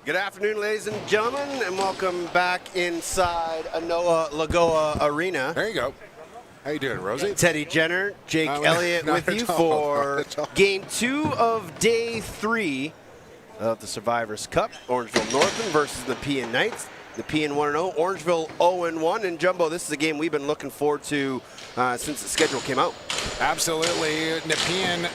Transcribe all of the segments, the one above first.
Good afternoon, ladies and gentlemen, and welcome back inside Anoa Lagoa Arena. There you go. How you doing, Rosie? Teddy Jenner, Jake Elliott with you for Game 2 of Day 3 of the Survivors Cup. Orangeville Northmen versus Nepean Knights. Nepean 1-0, Orangeville 0-1. And Jumbo, this is a game we've been looking forward to since the schedule came out. Absolutely. Nepean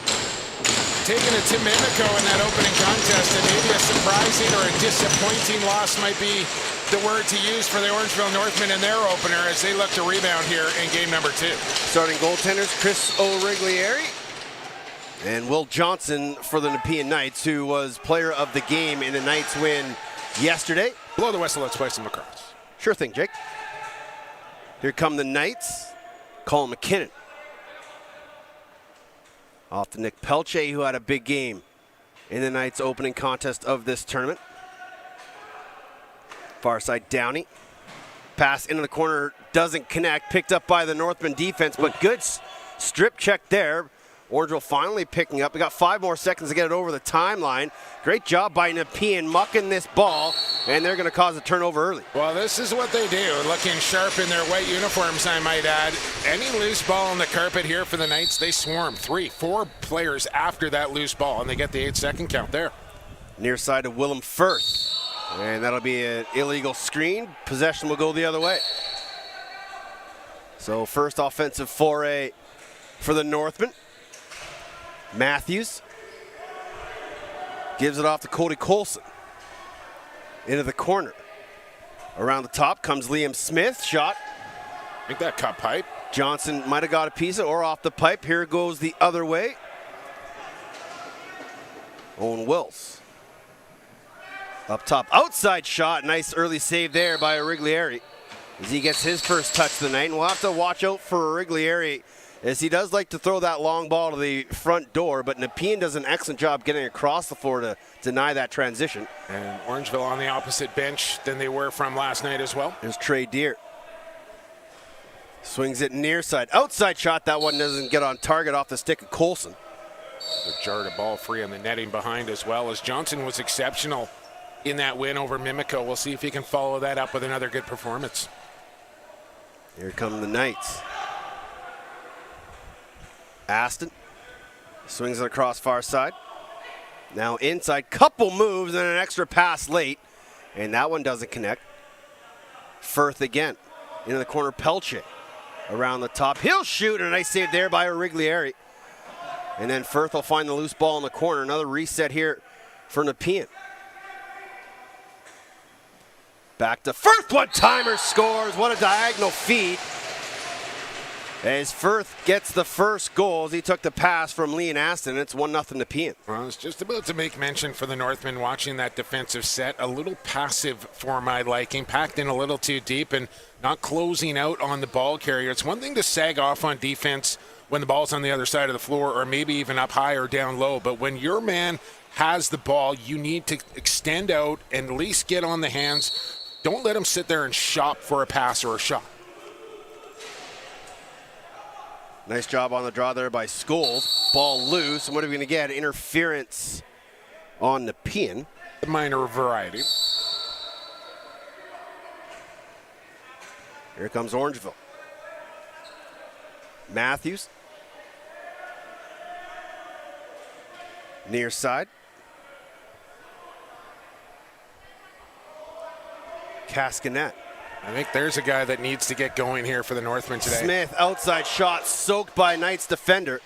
taking it to Mimico in that opening contest, and maybe a surprising or a disappointing loss might be the word to use for the Orangeville Northmen in their opener as they look to rebound here in game number 2. Starting goaltenders, Chris O'Riglieri and Will Johnson for the Nepean Knights, who was player of the game in the Knights win yesterday. Blow the whistle, let's play some lacrosse. Sure thing, Jake. Here come the Knights. Colin McKinnon. Off to Nick Pelche, who had a big game in the Knights opening contest of this tournament. Far side Downey. Pass into the corner, doesn't connect. Picked up by the Northman defense, but good strip check there. Orangeville finally picking up. We got 5 more seconds to get it over the timeline. Great job by Nepean mucking this ball, and they're going to cause a turnover early. Well, this is what they do, looking sharp in their white uniforms, I might add. Any loose ball on the carpet here for the Knights, they swarm 3, 4 players after that loose ball, and they get the 8-second count there. Near side to Willem Firth, and that'll be an illegal screen. Possession will go the other way. So first offensive foray for the Northmen. Matthews gives it off to Cody Colson. Into the corner. Around the top comes Liam Smith. Shot. I think that cut pipe. Johnson might have got a piece of it or off the pipe. Here it goes the other way. Owen Wills. Up top. Outside shot. Nice early save there by Origlieri as he gets his first touch of the night. And we'll have to watch out for Origlieri, as he does like to throw that long ball to the front door, but Nepean does an excellent job getting across the floor to deny that transition. And Orangeville on the opposite bench than they were from last night as well. There's Trey Deer. Swings it near side. Outside shot. That one doesn't get on target, off the stick of Colson. The jarred a ball free on the netting behind as well, as Johnson was exceptional in that win over Mimico. We'll see if he can follow that up with another good performance. Here come the Knights. Aston swings it across far side. Now inside, couple moves and an extra pass late, and that one doesn't connect. Firth again, into the corner, Pelche around the top. He'll shoot, and a nice save there by Origlieri. And then Firth will find the loose ball in the corner. Another reset here for Nepean. Back to Firth, one-timer scores. What a diagonal feed. As Firth gets the first goal, as he took the pass from Lee and Aston, it's 1-0 Nepean. Well, I was just about to make mention for the Northmen watching that defensive set. A little passive for my liking, packed in a little too deep and not closing out on the ball carrier. It's one thing to sag off on defense when the ball's on the other side of the floor, or maybe even up high or down low. But when your man has the ball, you need to extend out and at least get on the hands. Don't let him sit there and shop for a pass or a shot. Nice job on the draw there by Scholes. Ball loose, and what are we going to get? Interference on Nepean. Minor variety. Here comes Orangeville. Matthews. Near side. Cascanet. I think there's a guy that needs to get going here for the Northmen today. Smith, outside shot, soaked by Knights defender.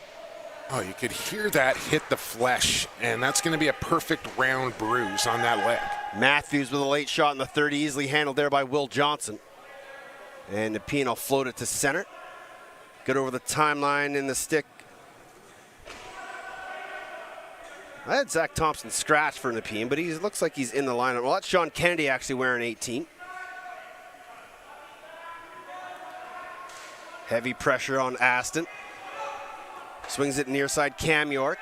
Oh, you could hear that hit the flesh, and that's going to be a perfect round bruise on that leg. Matthews with a late shot in the third, easily handled there by Will Johnson. And Nepean will float it to center. Good over the timeline in the stick. I had Zach Thompson scratch for Nepean, but he looks like he's in the lineup. Well, that's Sean Kennedy actually wearing 18. Heavy pressure on Aston. Swings it near side, Cam York.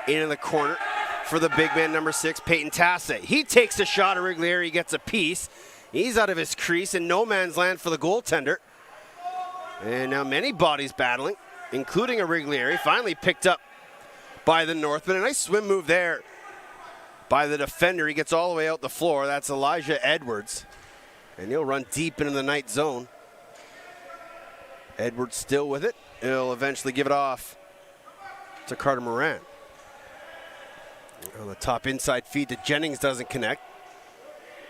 Into the corner for the big man, number 6, Peyton Tasse. He takes a shot at Origlieri, gets a piece. He's out of his crease in no man's land for the goaltender. And now many bodies battling, including Origlieri. Finally picked up by the Northmen. A nice swim move there by the defender. He gets all the way out the floor. That's Elijah Edwards. And he'll run deep into the night zone. Edwards still with it. He'll eventually give it off to Carter Moran. On the top inside feed to Jennings, doesn't connect.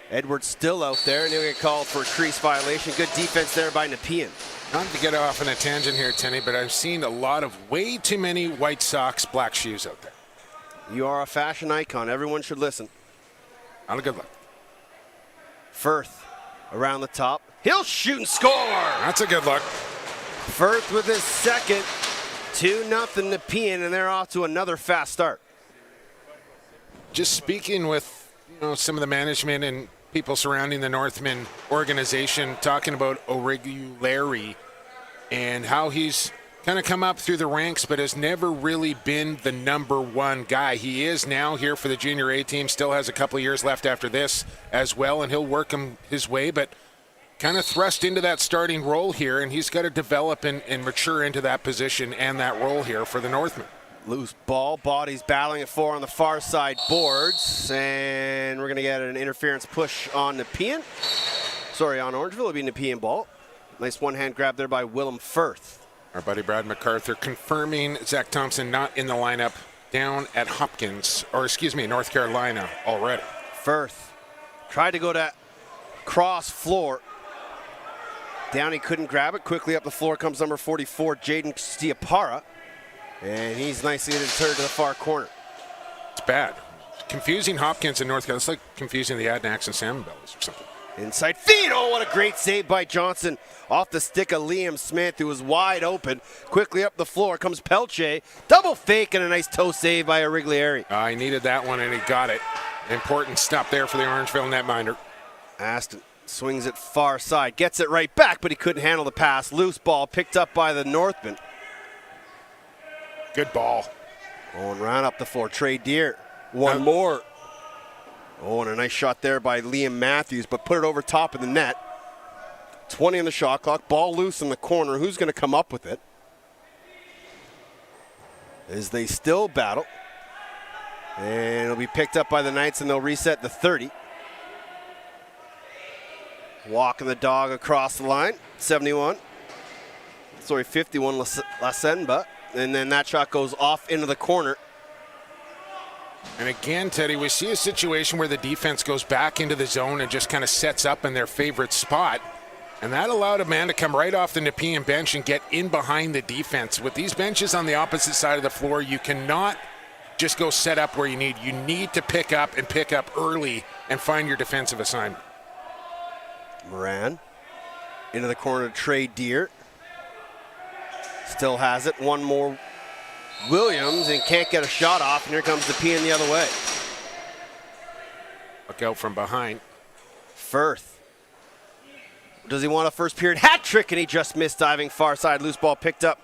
Edwards still out there, and he'll get called for a crease violation. Good defense there by Nepean. Not to get off on a tangent here, Tenny, but I've seen a lot of way too many White Sox black shoes out there. You are a fashion icon. Everyone should listen. Not a good look. Firth around the top. He'll shoot and score. That's a good look. Firth with his second. 2-0 Nepean, and they're off to another fast start. Just speaking with some of the management and people surrounding the Northmen organization, talking about Orangeville and how he's kind of come up through the ranks but has never really been the number one guy. He is now here for the junior A team, still has a couple of years left after this as well, and he'll work him his way, but kind of thrust into that starting role here, and he's got to develop and mature into that position and that role here for the Northmen. Loose ball, bodies battling at 4 on the far side boards, and we're going to get an interference push on Nepean. Sorry, on Orangeville, it'll be Nepean ball. Nice one-hand grab there by Willem Firth. Our buddy Brad MacArthur confirming Zach Thompson not in the lineup down at North Carolina already. Firth tried to go to cross floor. Down, he couldn't grab it. Quickly up the floor comes number 44, Jaden Stiapara. And he's nicely deterred to the far corner. It's bad. Confusing Hopkins in North Carolina. It's like confusing the Adnacks and Salmon Bellies or something. Inside feed. Oh, what a great save by Johnson. Off the stick of Liam Smith, who was wide open. Quickly up the floor comes Pelche. Double fake and a nice toe save by Origlieri. He needed that one, and he got it. Important stop there for the Orangeville netminder. Aston swings it far side. Gets it right back, but he couldn't handle the pass. Loose ball picked up by the Northmen. Good ball. Oh, and round up the floor. Trey Deer. One more. Oh, and a nice shot there by Liam Matthews, but put it over top of the net. 20 on the shot clock. Ball loose in the corner. Who's going to come up with it? As they still battle. And it'll be picked up by the Knights, and they'll reset the 30. Walking the dog across the line. 51. 51, Lasenba. And then that shot goes off into the corner. And again, Teddy, we see a situation where the defense goes back into the zone and just kind of sets up in their favorite spot. And that allowed a man to come right off the Nepean bench and get in behind the defense. With these benches on the opposite side of the floor, you cannot just go set up where you need. You need to pick up early and find your defensive assignment. Moran into the corner to Trey Deer. Still has it. One more. Williams, and can't get a shot off, and here comes Nepean the other way. Look out from behind. Firth. Does he want a first period hat trick? And he just missed, diving far side. Loose ball picked up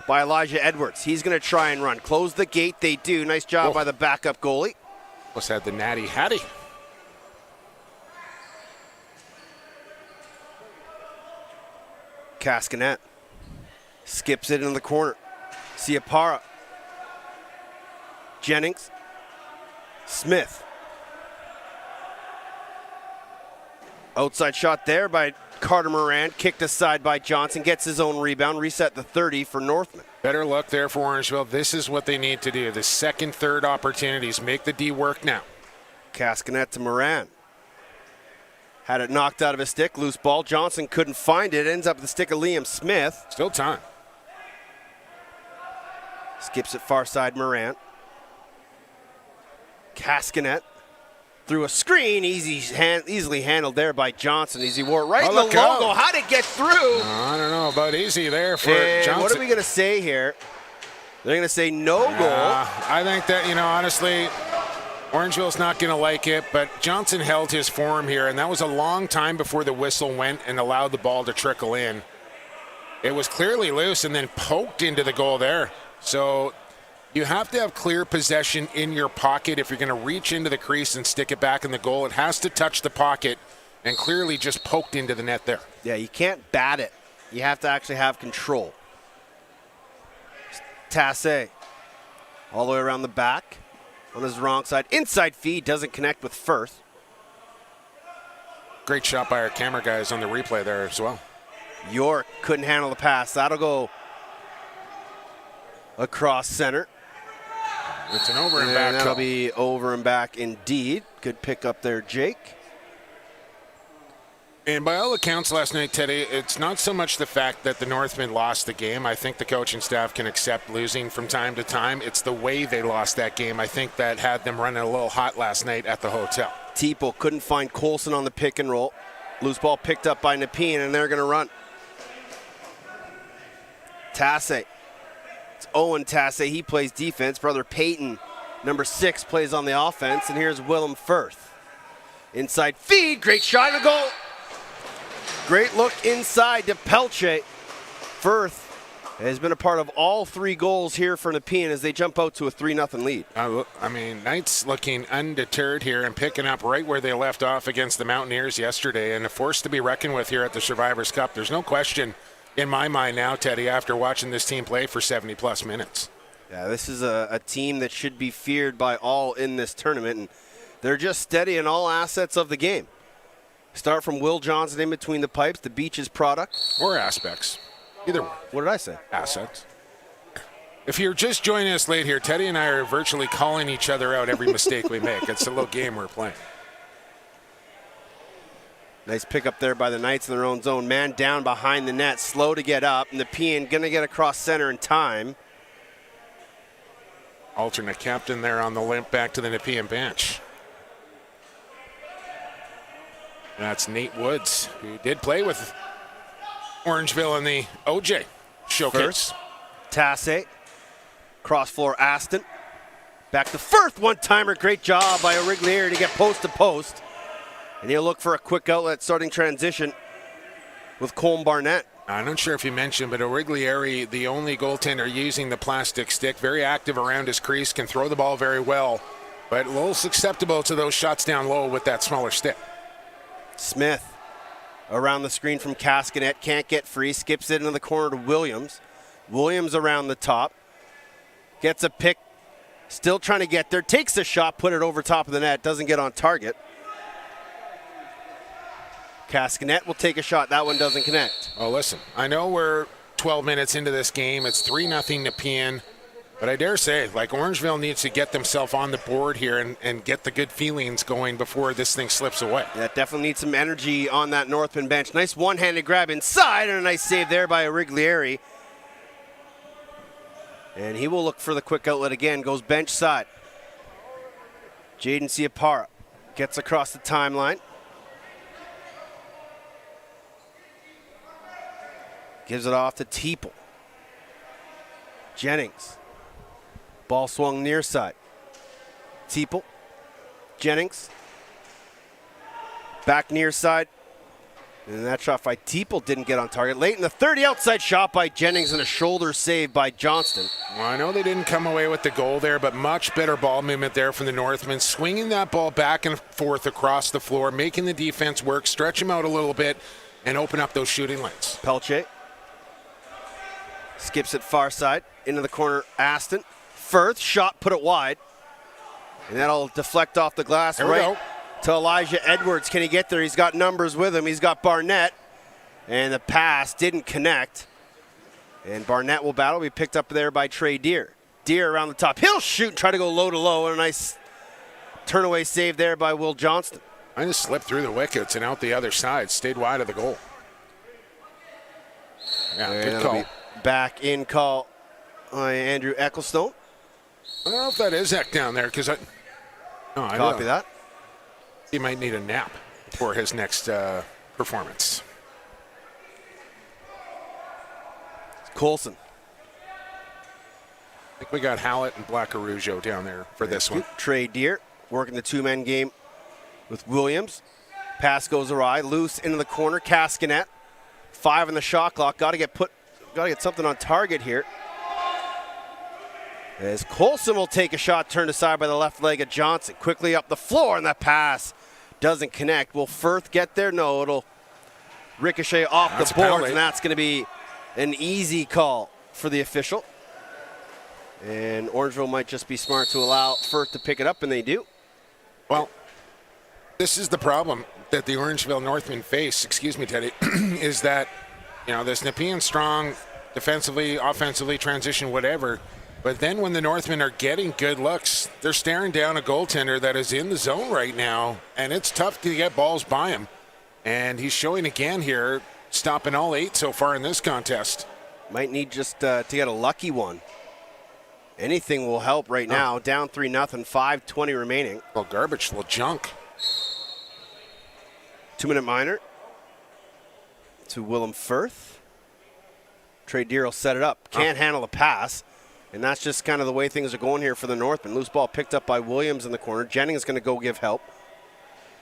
by Elijah Edwards. He's going to try and run. Close the gate. They do. Nice job by the backup goalie. What's that? The Natty Hattie. Cascanet skips it in the corner. Siapara. Jennings. Smith. Outside shot there by Carter Moran. Kicked aside by Johnson. Gets his own rebound. Reset the 30 for Northmen. Better luck there for Orangeville. This is what they need to do. The second, third opportunities. Make the D work now. Cascanet to Moran. Had it knocked out of his stick. Loose ball. Johnson couldn't find it. Ends up with the stick of Liam Smith. Still time. Skips it far side, Moran. Cascanet through a screen, easily handled there by Johnson. Easy wore it right in the logo. How'd it get through? I don't know about easy there for Johnson. What are we going to say here? They're going to say no goal. I think that, honestly, Orangeville's not going to like it, but Johnson held his form here, and that was a long time before the whistle went and allowed the ball to trickle in. It was clearly loose and then poked into the goal there. So you have to have clear possession in your pocket if you're going to reach into the crease and stick it back in the goal. It has to touch the pocket, and clearly just poked into the net there. Yeah, you can't bat it. You have to actually have control. Tassé all the way around the back. on his wrong side. Inside feed, doesn't connect with Firth. Great shot by our camera guys on the replay there as well. York couldn't handle the pass. That'll go across center. It's an over and back. That'll be over and back indeed. Good pick up there, Jake. And by all accounts last night, Teddy, it's not so much the fact that the Northmen lost the game. I think the coaching staff can accept losing from time to time. It's the way they lost that game. I think that had them running a little hot last night at the hotel. Teeple couldn't find Colson on the pick and roll. Loose ball picked up by Nepean, and they're going to run. Tasse. It's Owen Tasse. He plays defense. Brother Peyton, number 6, plays on the offense. And here's Willem Firth. Inside feed. Great shot and a goal. Great look inside to Pelche. Firth has been a part of all 3 goals here for Nepean as they jump out to a 3-0 lead. I mean, Knights looking undeterred here and picking up right where they left off against the Mountaineers yesterday, and a force to be reckoned with here at the Survivors Cup. There's no question in my mind now, Teddy, after watching this team play for 70-plus minutes. Yeah, this is a team that should be feared by all in this tournament, and they're just steady in all assets of the game. Start from Will Johnson in between the pipes, the Beaches product. Or aspects. Either one. What did I say? Assets. If you're just joining us late here, Teddy and I are virtually calling each other out every mistake we make. It's a little game we're playing. Nice pick up there by the Knights in their own zone. Man down behind the net, slow to get up. Nepean going to get across center in time. Alternate captain there on the limp back to the Nepean bench. That's Nate Woods, who did play with Orangeville in the OJ showcase. Tasse, cross floor Aston. Back to Firth, one-timer. Great job by Origlieri to get post to post. And he'll look for a quick outlet starting transition with Colm Barnett. I'm not sure if you mentioned, but Origlieri, the only goaltender using the plastic stick, very active around his crease, can throw the ball very well, but a little susceptible to those shots down low with that smaller stick. Smith around the screen from Cascanet, can't get free, skips it into the corner to Williams. Williams around the top, gets a pick, still trying to get there, takes the shot, put it over top of the net, doesn't get on target. Cascanet will take a shot, that one doesn't connect. Oh, listen, I know we're 12 minutes into this game, it's 3-0 Nepean. But I dare say, like, Orangeville needs to get themselves on the board here and get the good feelings going before this thing slips away. Yeah, definitely needs some energy on that Northman bench. Nice one-handed grab inside and a nice save there by Origlieri. And he will look for the quick outlet again, goes bench side. Jaden Ciapara gets across the timeline. Gives it off to Teeple. Jennings. Ball swung near side. Teeple. Jennings. Back near side. And that shot by Teeple didn't get on target. Late in the 30, outside shot by Jennings and a shoulder save by Johnston. Well, I know they didn't come away with the goal there, but much better ball movement there from the Northmen. Swinging that ball back and forth across the floor, making the defense work, stretch them out a little bit, and open up those shooting lanes. Pelche. Skips it far side. Into the corner, Aston. Firth, shot, put it wide. And that'll deflect off the glass right to Elijah Edwards. Can he get there? He's got numbers with him. He's got Barnett. And the pass didn't connect. And Barnett will battle. Be picked up there by Trey Deer. Deer around the top. He'll shoot and try to go low to low. And a nice turn-away save there by Will Johnston. I just slipped through the wickets and out the other side. Stayed wide of the goal. Yeah, good call. Back in call by Andrew Ecclestone. I don't know if that is Eck down there because I copy that. He might need a nap for his next performance. Colson. I think we got Hallett and Blackarujo down there for this one. Trey Deer working the two-man game with Williams. Pass goes awry, loose into the corner. Cascanet, 5 in the shot clock. Got to get something on target here. As Colson will take a shot turned aside by the left leg of Johnson. Quickly up the floor, and that pass doesn't connect. Will Firth get there? No, it'll ricochet off the boards, and that's going to be an easy call for the official. And Orangeville might just be smart to allow Firth to pick it up, and they do. Well, this is the problem that the Orangeville Northmen face, excuse me, Teddy, is that, this Nepean strong defensively, offensively, transition, whatever. But then when the Northmen are getting good looks, they're staring down a goaltender that is in the zone right now, and it's tough to get balls by him. And he's showing again here, stopping all 8 so far in this contest. Might need just to get a lucky one. Anything will help right now. Down 3-0, 5:20 remaining. Well, garbage, little junk. 2-minute minor to Willem Firth. Trey Deer will set it up. Can't handle the pass. And that's just kind of the way things are going here for the Northmen. Loose ball picked up by Williams in the corner. Jennings is going to go give help.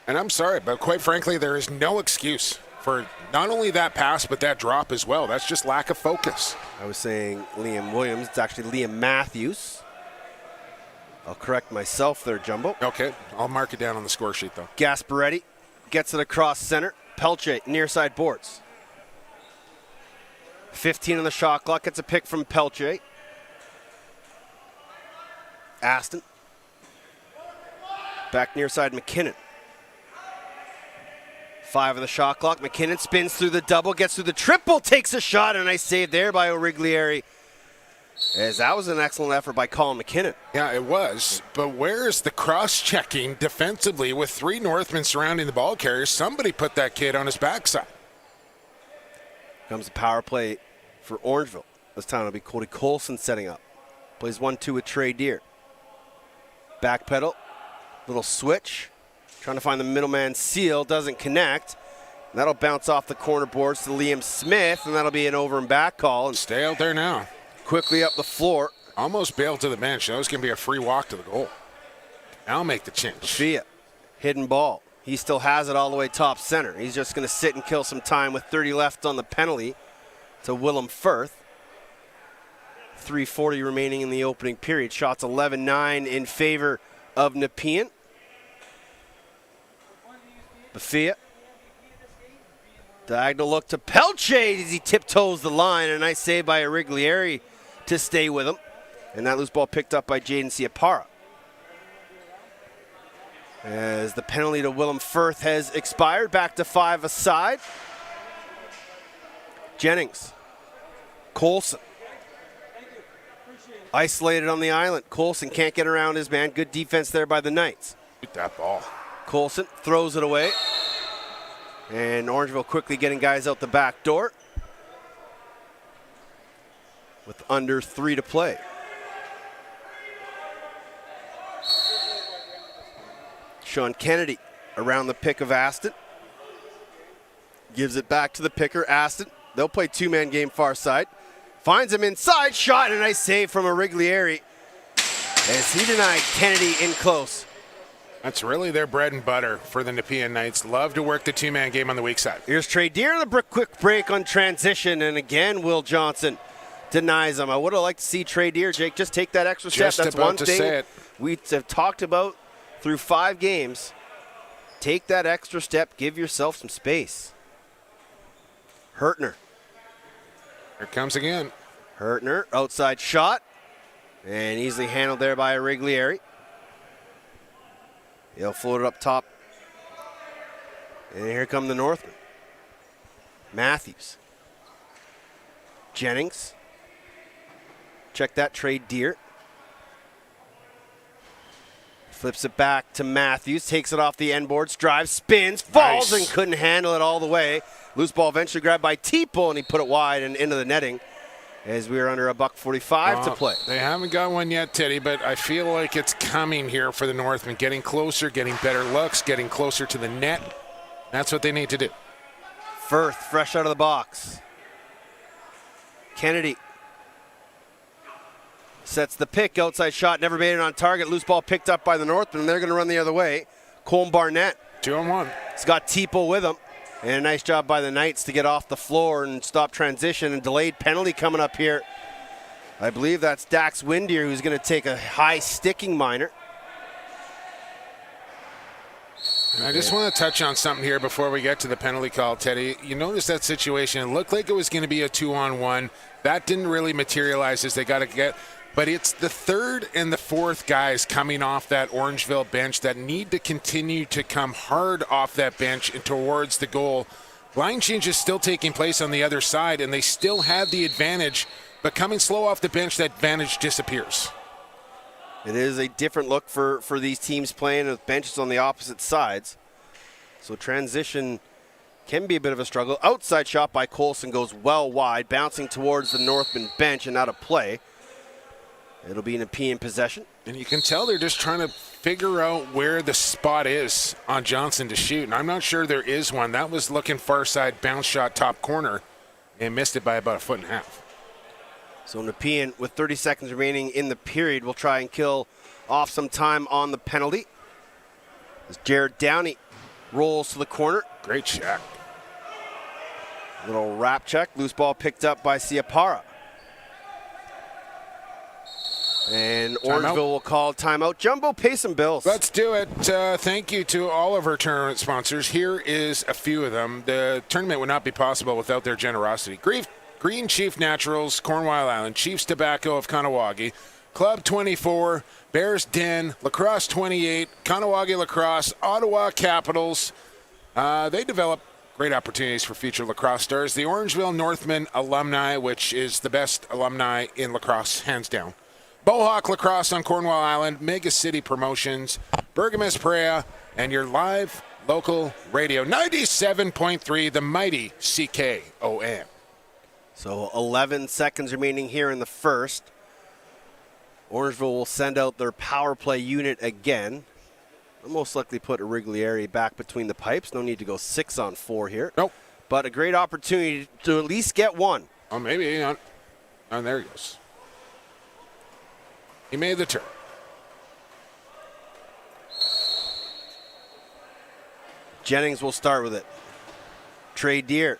And I'm sorry, but quite frankly, there is no excuse for not only that pass, but that drop as well. That's just lack of focus. I was saying Liam Williams. It's actually Liam Matthews. I'll correct myself there, Jumbo. Okay, I'll mark it down on the score sheet, though. Gasparetti gets it across center. Pelche, near side boards. 15 on the shot clock. Gets a pick from Pelche. Aston. Back near side, McKinnon. 5 on the shot clock. McKinnon spins through the double, gets through the triple, takes a shot, and a nice save there by Origlieri. As that was an excellent effort by Colin McKinnon. Yeah, it was. But where is the cross-checking defensively with 3 Northmen surrounding the ball carrier? Somebody put that kid on his backside. Comes the power play for Orangeville. This time it'll be Cody Colson setting up. Plays 1-2 with Trey Deer. Back pedal, little switch. Trying to find the middleman seal, doesn't connect. And that'll bounce off the corner boards to Liam Smith, and that'll be an over and back call. And stay out there now. Quickly up the floor. Almost bailed to the bench. That was going to be a free walk to the goal. Now I'll make the change. Fia, hidden ball. He still has it all the way top center. He's just going to sit and kill some time with 30 left on the penalty to Willem Firth. 3:40 remaining in the opening period. Shots 11-9 in favor of Nepean. Bafia. Diagonal look to Pelche as he tiptoes the line. A nice save by Origlieri to stay with him. And that loose ball picked up by Jaden Ciapara. As the penalty to Willem Firth has expired. Back to 5 aside. Jennings. Colson. Isolated on the island. Colson can't get around his man. Good defense there by the Knights. Shoot that ball. Colson throws it away. And Orangeville quickly getting guys out the back door. With under 3 to play. Sean Kennedy around the pick of Aston. Gives it back to the picker, Aston. They'll play 2-man game far side. Finds him inside, shot, and a nice save from Origlieri as he denied Kennedy in close. That's really their bread and butter for the Nepean Knights. Love to work the 2-man game on the weak side. Here's Trey Deer on the quick break on transition, and again, Will Johnson denies him. I would have liked to see Trey Deer, Jake, just take that extra step. That's one thing we have talked about through 5 games. Take that extra step, give yourself some space. Hurtner. Here it comes again. Hurtner, outside shot, and easily handled there by Origlieri. He'll float it up top. And here come the Northmen. Matthews. Jennings. Check that, Trey Deer. Flips it back to Matthews. Takes it off the end boards. Drives, spins, falls, and couldn't handle it all the way. Loose ball eventually grabbed by Tipo, and he put it wide and into the netting. As we are under $1:45 to play. They haven't got one yet, Teddy, but I feel like it's coming here for the Northmen. Getting closer, getting better looks, getting closer to the net. That's what they need to do. Firth, fresh out of the box. Kennedy sets the pick. Outside shot, never made it on target. Loose ball picked up by the Northmen, and they're going to run the other way. Colm Barnett. 2-on-1. He's got Tipo with him. And a nice job by the Knights to get off the floor and stop transition. And delayed penalty coming up here. I believe that's Dax Windier who's going to take a high sticking minor. And I just want to touch on something here before we get to the penalty call, Teddy. You notice that situation. It looked like it was going to be a 2-on-1. That didn't really materialize as they got to get But it's the third and the fourth guys coming off that Orangeville bench that need to continue to come hard off that bench and towards the goal. Line change is still taking place on the other side, and they still have the advantage, but coming slow off the bench, that advantage disappears. It is a different look for these teams playing with benches on the opposite sides. So transition can be a bit of a struggle. Outside shot by Colson goes well wide, bouncing towards the Northman bench and out of play. It'll be Nepean possession. And you can tell they're just trying to figure out where the spot is on Johnson to shoot. And I'm not sure there is one. That was looking far side, bounce shot, top corner, and missed it by about 1.5 feet. So Nepean, with 30 seconds remaining in the period, will try and kill off some time on the penalty. As Jared Downey rolls to the corner. Great check. Little wrap check. Loose ball picked up by Siapara. And Orangeville will call timeout. Jumbo, pay some bills. Let's do it. Thank you to all of our tournament sponsors. Here is a few of them. The tournament would not be possible without their generosity. Green Chief Naturals, Cornwall Island, Chiefs Tobacco of Kanawagi, Club 24, Bears Den, Lacrosse 28, Kanawagi Lacrosse, Ottawa Capitals. They develop great opportunities for future lacrosse stars. The Orangeville Northmen alumni, which is the best alumni in lacrosse, hands down. Bohawk Lacrosse on Cornwall Island, Mega City Promotions, Bergamas Perea, and your live local radio, 97.3, the mighty CKOM. So 11 seconds remaining here in the first. Orangeville will send out their power play unit again. They'll most likely put a Riglieri back between the pipes. No need to go 6-on-4 here. Nope. But a great opportunity to at least get one. Oh, maybe not. Oh, there he goes. He made the turn. Jennings will start with it. Trey Deer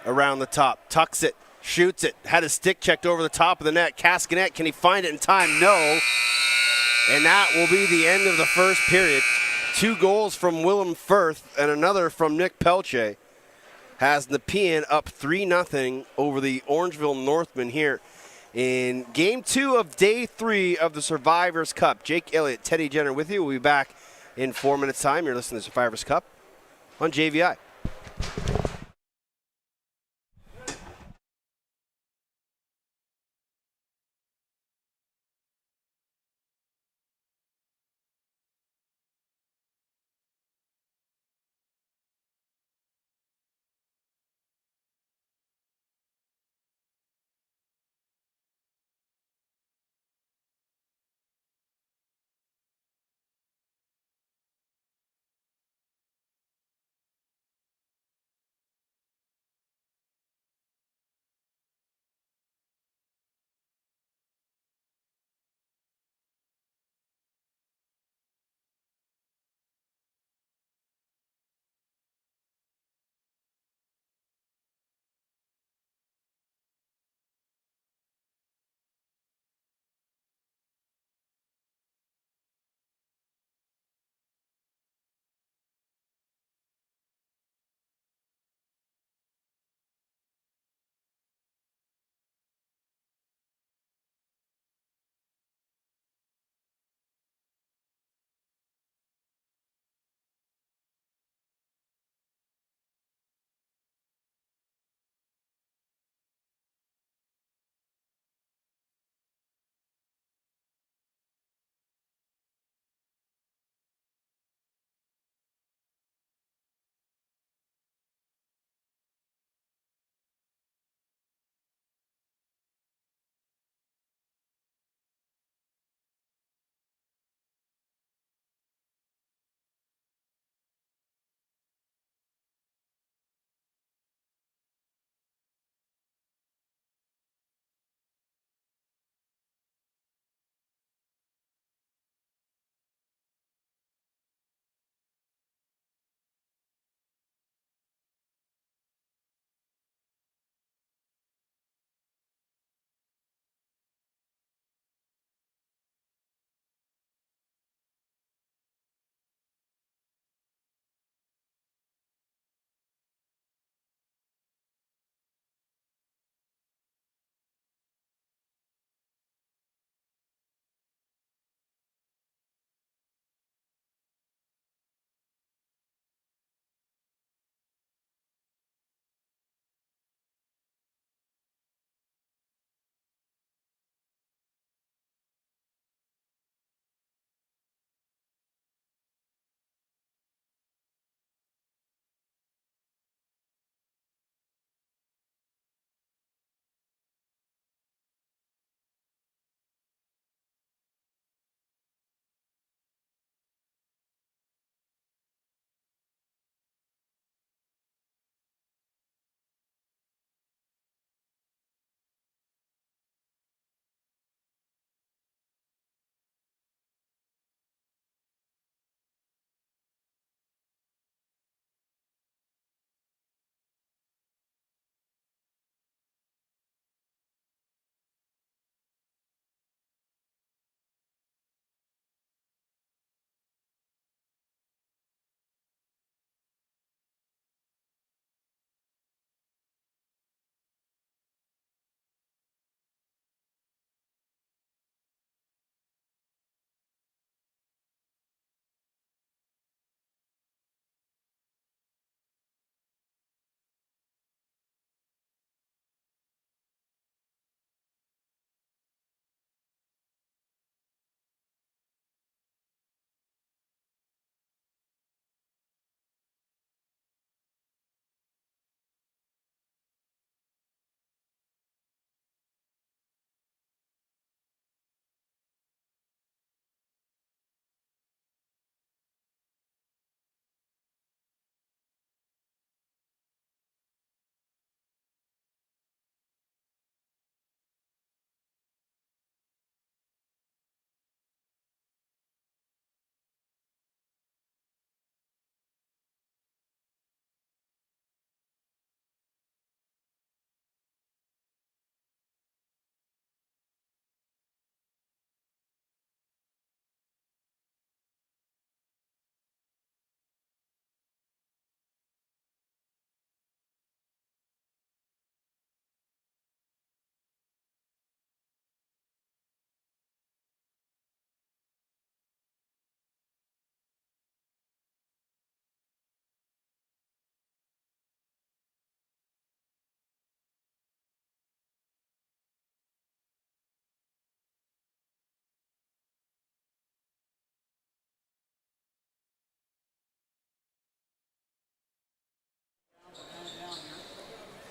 around the top. Tucks it. Shoots it. Had a stick checked over the top of the net. Cascanet, can he find it in time? No. And that will be the end of the first period. 2 goals from Willem Firth and another from Nick Pelche has Nepean up 3-0 over the Orangeville Northmen here in Game 2 of Day 3 of the Survivors Cup. Jake Elliott, Teddy Jenner with you. We'll be back in 4 minutes' time. You're listening to Survivors Cup on JVI.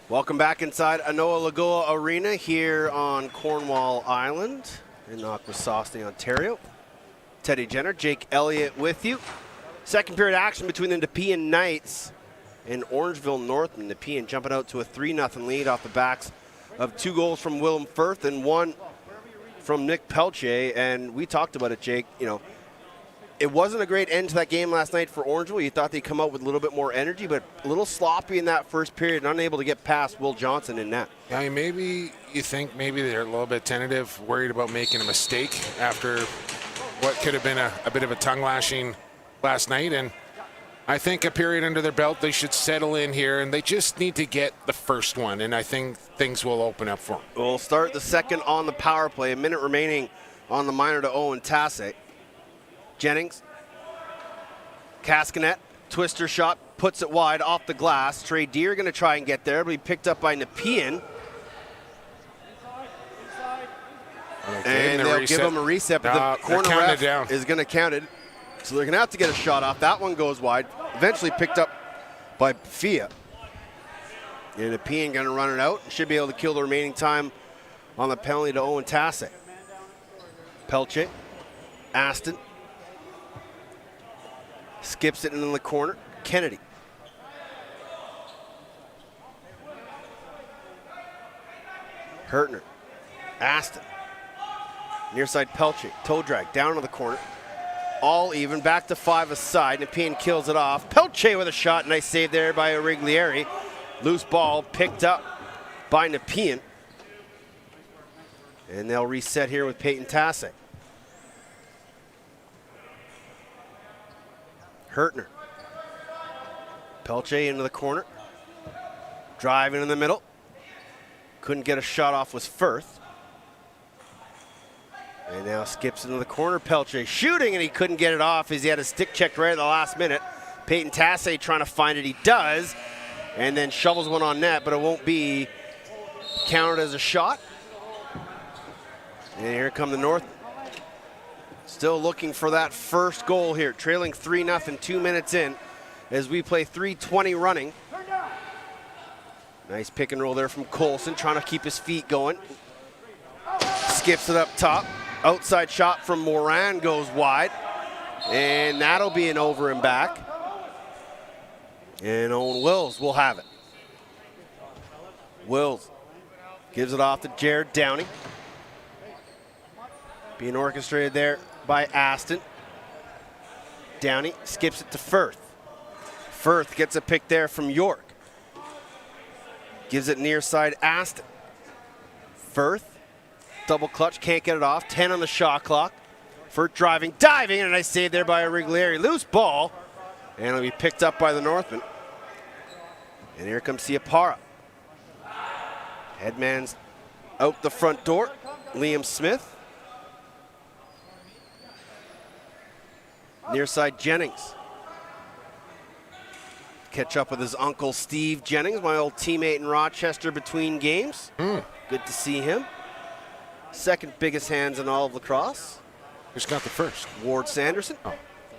Welcome back inside Anoa Lagoa Arena here on Cornwall Island in Akwesasne, Ontario. Teddy Jenner, Jake Elliott with you. Second period action between the Nepean Knights and Orangeville Northmen. Nepean jumping out to a 3-0 lead off the backs of 2 goals from Willem Firth and 1 from Nick Pelche. And we talked about it, Jake. You know, it wasn't a great end to that game last night for Orangeville. You thought they'd come out with a little bit more energy, but a little sloppy in that first period, unable to get past Will Johnson in net. Yeah, I mean, maybe you think maybe they're a little bit tentative, worried about making a mistake after what could have been a bit of a tongue lashing last night. And I think a period under their belt, they should settle in here, and they just need to get the first one, and I think things will open up for them. We'll start the second on the power play. A minute remaining on the minor to Owen Tassett. Jennings, Cascanet, twister shot, puts it wide off the glass. Trey Deer going to try and get there, but he picked up by Nepean. Okay, and they'll give him a reset, but the corner ref is going to count it. So they're going to have to get a shot off. That one goes wide, eventually picked up by Fia. And Nepean going to run it out. Should be able to kill the remaining time on the penalty to Owen Tassett. Pelche, Aston. Skips it into the corner. Kennedy. Hurtner. Aston. Near side Pelche. Toe drag down to the corner. All even. Back to 5 aside. Nepean kills it off. Pelche with a shot. Nice save there by Origlieri. Loose ball picked up by Nepean. And they'll reset here with Peyton Tassett. Hurtner. Pelche into the corner. Driving in the middle. Couldn't get a shot off with Firth. And now skips into the corner. Pelche shooting, and he couldn't get it off as he had a stick checked right at the last minute. Peyton Tassett trying to find it. He does. And then shovels one on net, but it won't be counted as a shot. And here come the North. Still looking for that first goal here. Trailing 3-0, 2 minutes in as we play 3:20 running. Nice pick and roll there from Colson, trying to keep his feet going. Skips it up top. Outside shot from Moran goes wide. And that'll be an over and back. And Owen Wills will have it. Wills gives it off to Jared Downey. Being orchestrated there by Aston. Downey skips it to Firth. Firth gets a pick there from York. Gives it near side Aston. Firth, double clutch, can't get it off. 10 on the shot clock. Firth driving, diving, and a nice save there by Origlieri. Loose ball, and it'll be picked up by the Northmen. And here comes Siapara. Headman's out the front door. Liam Smith. Near side Jennings. Catch up with his uncle Steve Jennings, my old teammate in Rochester between games. Good to see him. Second biggest hands in all of lacrosse. Who's got the first? Ward Sanderson. Oh, I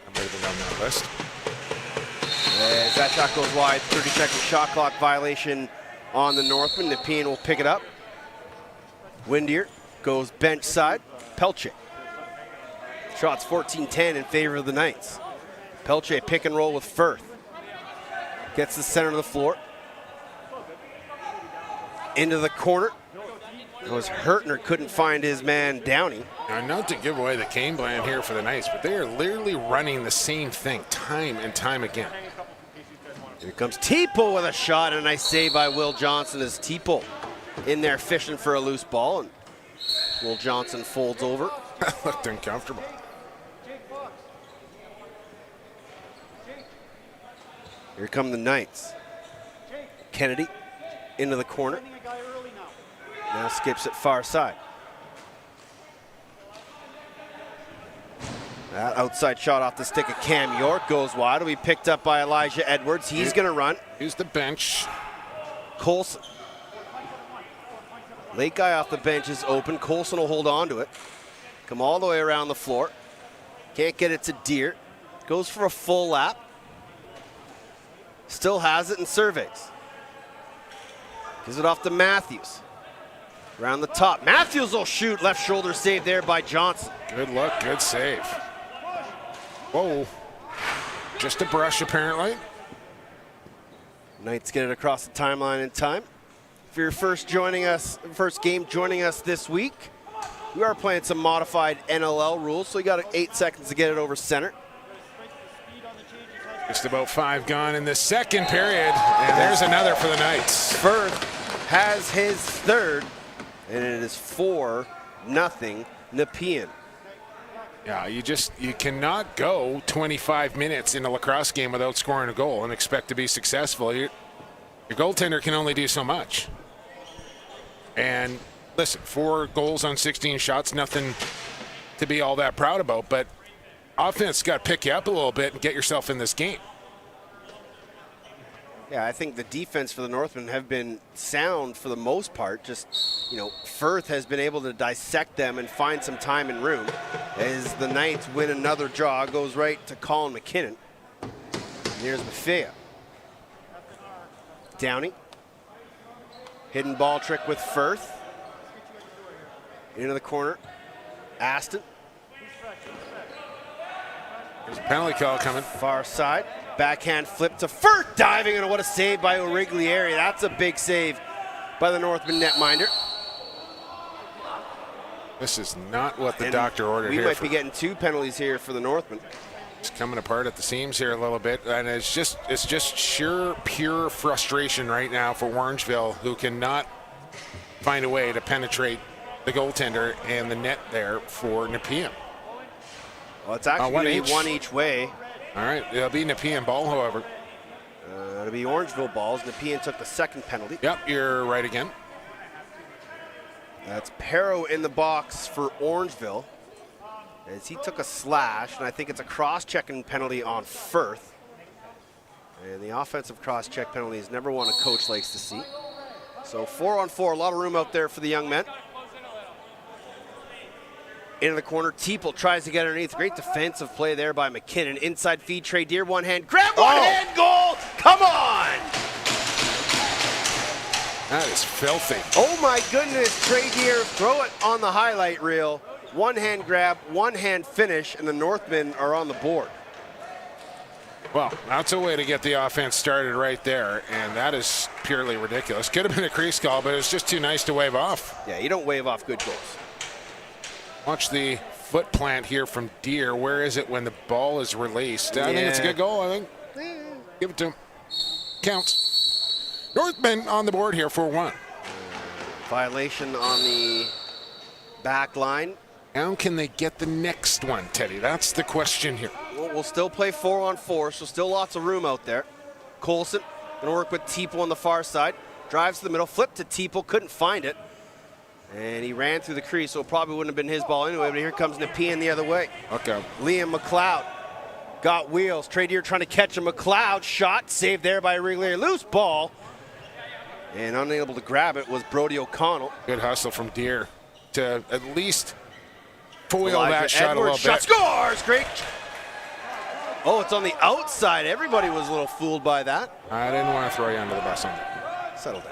might have been on that list. As that shot goes wide, 30-second shot clock violation on the Northmen. Nepean will pick it up. Windier goes bench side. Pelche. Shots 14-10 in favor of the Knights. Pelche pick and roll with Firth. Gets the center of the floor. Into the corner. It was Hurtner, couldn't find his man Downey. Now, not to give away the game plan here for the Knights, but they are literally running the same thing time and time again. Here comes Tipo with a shot, and a nice save by Will Johnson as Tipo in there fishing for a loose ball, and Will Johnson folds over. Looked uncomfortable. Here come the Knights. Kennedy into the corner. Now skips it far side. That outside shot off the stick of Cam York goes wide. It'll be picked up by Elijah Edwards. He's going to run. Here's the bench. Colson. Late guy off the bench is open. Colson will hold on to it. Come all the way around the floor. Can't get it to Deer. Goes for a full lap. Still has it and surveys. Gives it off to Matthews. Around the top. Matthews will shoot. Left shoulder save there by Johnson. Good look, good save. Whoa. Just a brush, apparently. Knights get it across the timeline in time. For your first game joining us this week, we are playing some modified NLL rules, so you got 8 seconds to get it over center. Just about 5 gone in the second period, and there's another for the Knights. Firth has his third, and it is 4-0 Nepean. Yeah, you cannot go 25 minutes in a lacrosse game without scoring a goal and expect to be successful. Your goaltender can only do so much. And listen, 4 goals on 16 shots, nothing to be all that proud about, but offense got to pick you up a little bit and get yourself in this game. Yeah, I think the defense for the Northmen have been sound for the most part. Just, Firth has been able to dissect them and find some time and room as the Knights win another draw. Goes right to Colin McKinnon. And here's Maffea. Downey. Hidden ball trick with Firth. Into the corner. Aston. There's a penalty call coming. Far side. Backhand flip to Firth, diving, and what a save by Origlieri. That's a big save by the Northman netminder. This is not what the doctor ordered here. We might be getting 2 penalties here for the Northmen. It's coming apart at the seams here a little bit, and it's just sheer, pure frustration right now for Orangeville, who cannot find a way to penetrate the goaltender and the net there for Nepean. Well, it's actually going to be one each way. All right, it'll be Nepean ball, however. It'll be Orangeville balls. Nepean took the second penalty. Yep, you're right again. That's Perro in the box for Orangeville, as he took a slash, and I think it's a cross-checking penalty on Firth. And the offensive cross-check penalty is never one a coach likes to see. So 4-on-4, a lot of room out there for the young men. Into the corner, Teeple tries to get underneath. Great defensive play there by McKinnon. Inside feed, Trey Deer, one hand, grab one hand, goal! Come on! That is filthy. Oh my goodness, Trey Deer, throw it on the highlight reel. One hand grab, one hand finish, and the Northmen are on the board. Well, that's a way to get the offense started right there, and that is purely ridiculous. Could have been a crease call, but it was just too nice to wave off. Yeah, you don't wave off good goals. Watch the foot plant here from Deer. Where is it when the ball is released? I think it's a good goal, I think. Give it to him. Counts. Northmen on the board here for 1. Violation on the back line. How can they get the next one, Teddy? That's the question here. Well, we'll still play 4-on-4, so still lots of room out there. Colson going to work with Teeple on the far side. Drives to the middle, flip to Teeple, couldn't find it. And he ran through the crease, so it probably wouldn't have been his ball anyway, but here comes Nepean the other way. Okay. Liam McLeod got wheels. Trey Deer trying to catch a McLeod shot. Saved there by Origlieri. Loose ball. And unable to grab it was Brody O'Connell. Good hustle from Deer to at least foil that shot a little bit. Scores! Great. Oh, it's on the outside. Everybody was a little fooled by that. I didn't want to throw you under the bus on that. Settle down.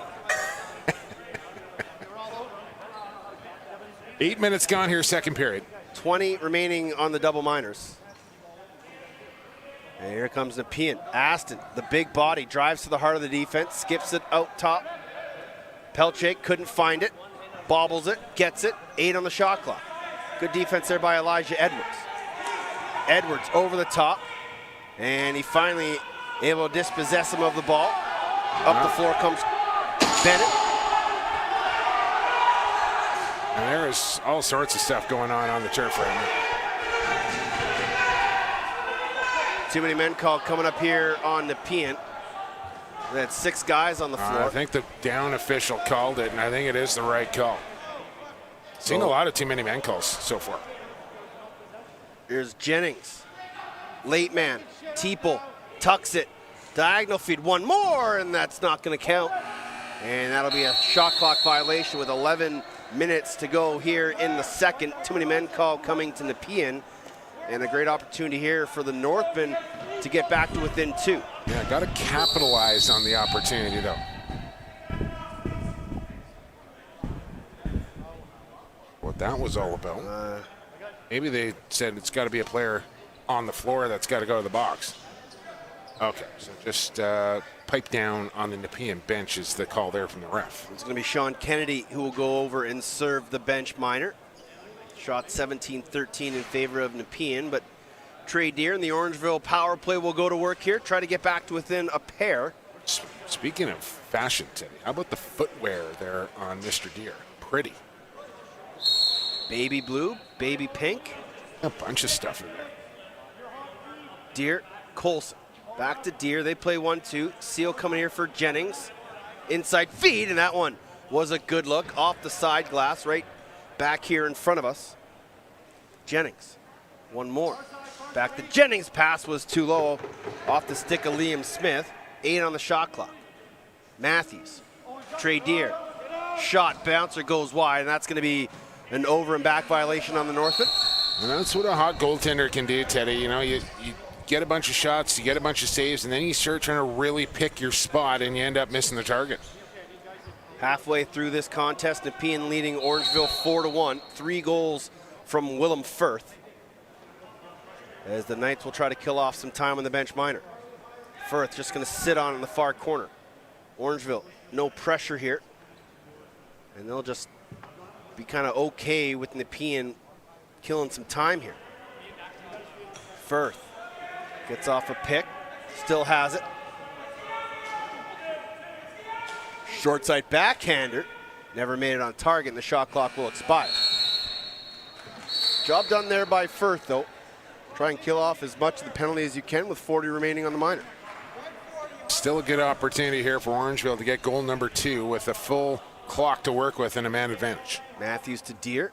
8 minutes gone here, second period. 20 remaining on the double minors. And here comes Nepean. Aston, the big body, drives to the heart of the defense, skips it out top. Pelche couldn't find it, bobbles it, gets it, 8 on the shot clock. Good defense there by Elijah Edwards. Edwards over the top, and he finally able to dispossess him of the ball. Up the floor comes Bennett. And there is all sorts of stuff going on the turf right now. Too many men called coming up here on Nepean. We had 6 guys on the floor. I think the down official called it, and I think it is the right call. Seen a lot of too many men calls so far. Here's Jennings. Late man. Teeple tucks it. Diagonal feed. One more, and that's not going to count. And that'll be a shot clock violation with 11 minutes to go here in the second. Too many men call coming to Nepean. And a great opportunity here for the Northmen to get back to within 2. Yeah, got to capitalize on the opportunity, though. what that was all about. Maybe they said it's got to be a player on the floor that's got to go to the box. Okay, so just pipe down on the Nepean bench is the call there from the ref. It's going to be Sean Kennedy who will go over and serve the bench minor. Shot 17-13 in favor of Nepean, but Trey Deer and the Orangeville power play will go to work here, try to get back to within a pair. Speaking of fashion, Teddy, how about the footwear there on Mr. Deer? Pretty. Baby blue, baby pink. A bunch of stuff in there. Deer, Colson. Back to Deer. They play 1-2. Seal coming here for Jennings. Inside feed, and that one was a good look. Off the side glass, right back here in front of us. Jennings. One more. Back to Jennings. Pass was too low. Off the stick of Liam Smith. 8 on the shot clock. Matthews. Trey Deer. Shot. Bouncer goes wide, and that's going to be an over and back violation on the Northmen. And that's what a hot goaltender can do, Teddy. You know, you get a bunch of shots, you get a bunch of saves, and then you start trying to really pick your spot, and you end up missing the target. Halfway through this contest, Nepean leading Orangeville 4-1. 3 goals from Willem Firth. As the Knights will try to kill off some time on the bench minor. Firth just going to sit on in the far corner. Orangeville, no pressure here. And they'll just be kind of okay with Nepean killing some time here. Firth gets off a pick, still has it. Short side backhander, never made it on target, and the shot clock will expire. Job done there by Firth, though. Try and kill off as much of the penalty as you can with 40 remaining on the minor. Still a good opportunity here for Orangeville to get goal number 2 with a full clock to work with and a man advantage. Matthews to Deer.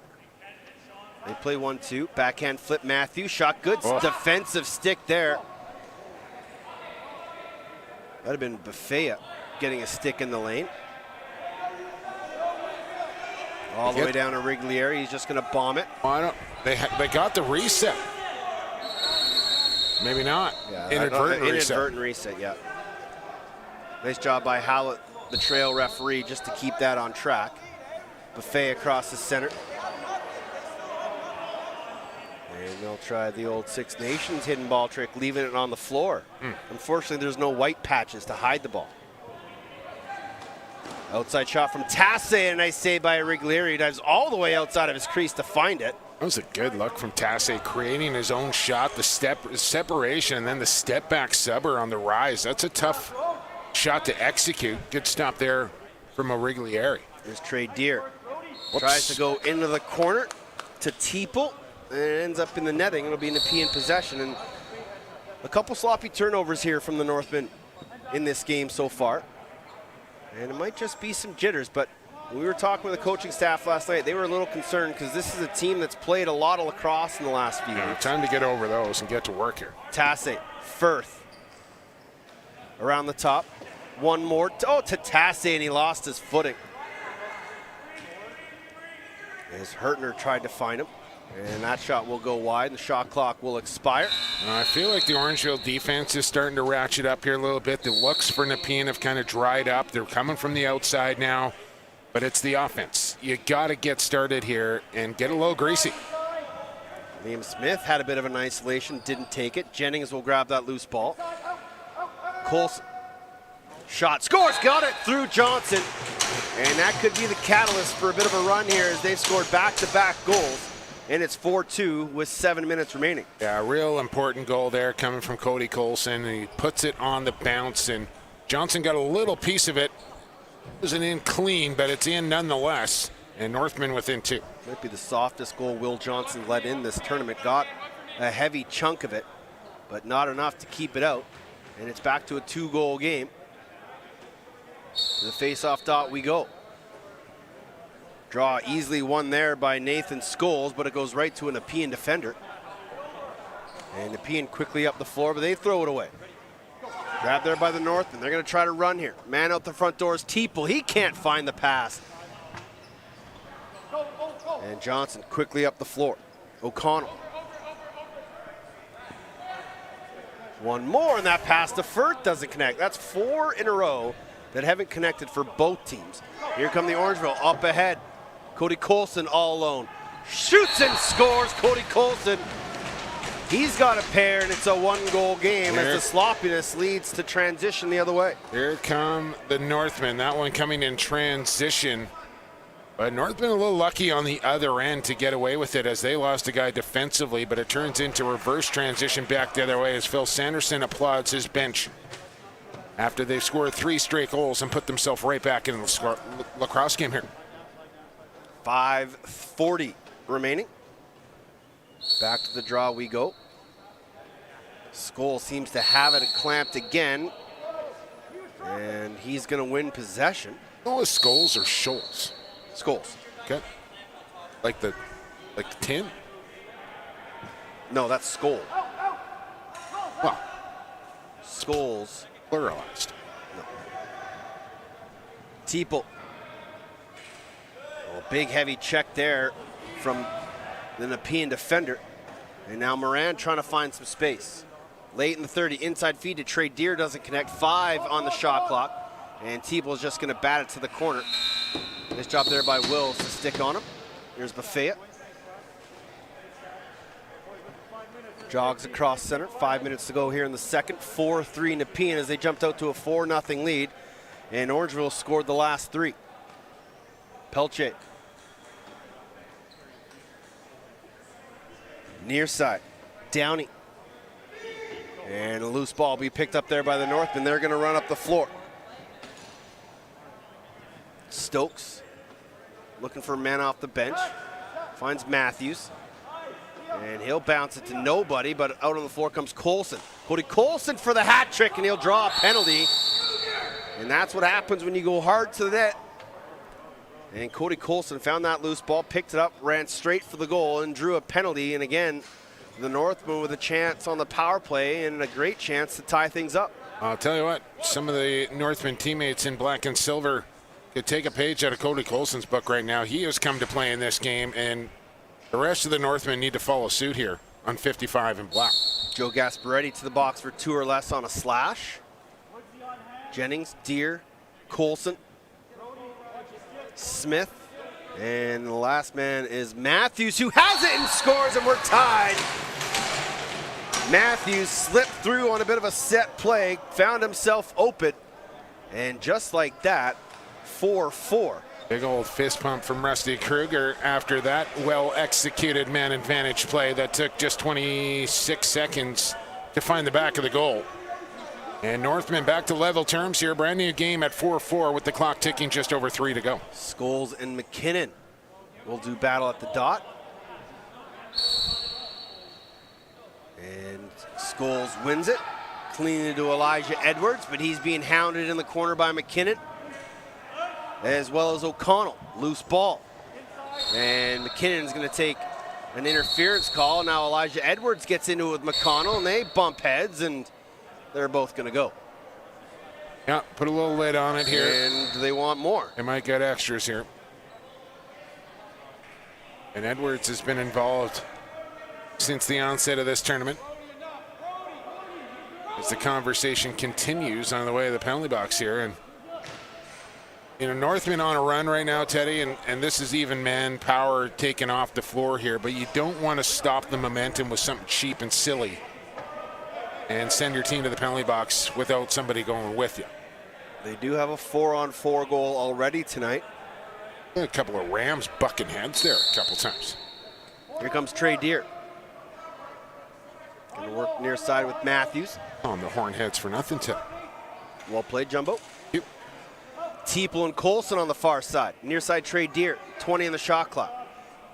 They play 1-2. Backhand flip Matthews. Shot good. Defensive stick there. That'd have been Buffet getting a stick in the lane. All the way down to Riglieri. He's just going to bomb it. They got the reset. Maybe not. Yeah, inadvertent reset, yeah. Nice job by Howlett, the trail referee, just to keep that on track. Buffet across the center. And they'll try the old Six Nations hidden ball trick, leaving it on the floor. Unfortunately, there's no white patches to hide the ball. Outside shot from Tasse, and a nice save by Riglieri. He dives all the way outside of his crease to find it. That was a good look from Tasse, creating his own shot, the separation, and then the step back subber on the rise. That's a tough shot to execute. Good stop there from Riglieri. There's Trey Deer. Tries to go into the corner to Teeple, and it ends up in the netting. It'll be Nepean possession, and a couple sloppy turnovers here from the Northmen in this game so far. And it might just be some jitters, but when we were talking with the coaching staff last night, they were a little concerned because this is a team that's played a lot of lacrosse in the last few weeks. Time to get over those and get to work here. Tasse, Firth, around the top. One more, to Tasse, and he lost his footing. As Hertner tried to find him, and that shot will go wide, and the shot clock will expire. I feel like the Orangeville defense is starting to ratchet up here a little bit. The looks for Nepean have kind of dried up. They're coming from the outside now, but it's the offense. You got to get started here and get a little greasy. Liam Smith had a bit of an isolation, didn't take it. Jennings will grab that loose ball. Colson, shot, scores, got it through Johnson. And that could be the catalyst for a bit of a run here as they've scored back-to-back goals. And it's 4-2 with 7 minutes remaining. Yeah, a real important goal there coming from Cody Colson. And he puts it on the bounce, and Johnson got a little piece of it. It wasn't in clean, but it's in nonetheless. And Northmen within 2. Might be the softest goal Will Johnson let in this tournament. Got a heavy chunk of it, but not enough to keep it out. And it's back to a 2-goal game. To the face-off dot we go. Draw easily won there by Nathan Scholes, but it goes right to a Nepean defender. And Nepean quickly up the floor, but they throw it away. Grabbed there by the Northmen. They're going to try to run here. Man out the front door is Teeple. He can't find the pass. And Johnson quickly up the floor. O'Connell. One more, and that pass to Firth doesn't connect. That's 4 in a row that haven't connected for both teams. Here come the Orangeville up ahead. Cody Colson all alone. Shoots and scores. Cody Colson. He's got a pair, and it's a one-goal game as the sloppiness leads to transition the other way. Here come the Northmen. That one coming in transition. But Northmen a little lucky on the other end to get away with it as they lost a guy defensively, but it turns into reverse transition back the other way as Phil Sanderson applauds his bench after they've scored 3 straight goals and put themselves right back in the lacrosse game here. 5:40 remaining. Back to the draw we go. Scholl seems to have it clamped again, and he's going to win possession. Oh, Skulls or Scholes? Skulls. Okay. Like the tin? No, that's Skoll. Well, Skulls. pluralized. No. Teeple. Oh, big heavy check there from the Nepean defender. And now Moran trying to find some space. Late in the 30, inside feed to Trey Deer, doesn't connect. 5 on the shot clock. And Teeple is just going to bat it to the corner. Nice job there by Wills to stick on him. Here's Buffet. Jogs across center. 5 minutes to go here in the second. 4-3 Nepean as they jumped out to a 4-0 lead. And Orangeville scored the last 3. Pelche. Near side. Downey. And a loose ball will be picked up there by the Northmen. They're going to run up the floor. Stokes looking for a man off the bench. Finds Matthews. And he'll bounce it to nobody, but out on the floor comes Colson. Cody Colson for the hat trick, and he'll draw a penalty. And that's what happens when you go hard to the net. And Cody Colson found that loose ball, picked it up, ran straight for the goal, and drew a penalty. And again, the Northmen with a chance on the power play and a great chance to tie things up. I'll tell you what, some of the Northmen teammates in black and silver could take a page out of Cody Colson's book right now. He has come to play in this game, and the rest of the Northmen need to follow suit here on 55 in black. Joe Gasparetti to the box for 2 or less on a slash. Jennings, Deer, Colson, Smith, and the last man is Matthews, who has it and scores, and we're tied. Matthews slipped through on a bit of a set play, found himself open, and just like that, 4-4. Big old fist pump from Rusty Kruger after that well-executed man advantage play that took just 26 seconds to find the back of the goal. And Northmen back to level terms here. Brand new game at 4-4 with the clock ticking just over 3 to go. Scholes and McKinnon will do battle at the dot. And Scholes wins it. Clean to Elijah Edwards, but he's being hounded in the corner by McKinnon, as well as O'Connell. Loose ball. And McKinnon's going to take an interference call. Now Elijah Edwards gets into it with McConnell, and they bump heads, and they're both going to go. Yeah, put a little lid on it here. And they want more. They might get extras here. And Edwards has been involved since the onset of this tournament. As the conversation continues on the way to the penalty box here. And you know, Northmen on a run right now, Teddy, and this is even man power taken off the floor here, but you don't want to stop the momentum with something cheap and silly and send your team to the penalty box without somebody going with you. They do have a 4-on-4 goal already tonight. A couple of Rams bucking heads there a couple times. Here comes Trey Deer. Going to work near side with Matthews. On the horn heads for nothing, Teddy. Well played, Jumbo. Yep. Teeple and Colson on the far side. Near side Trey Deer, 20 in the shot clock.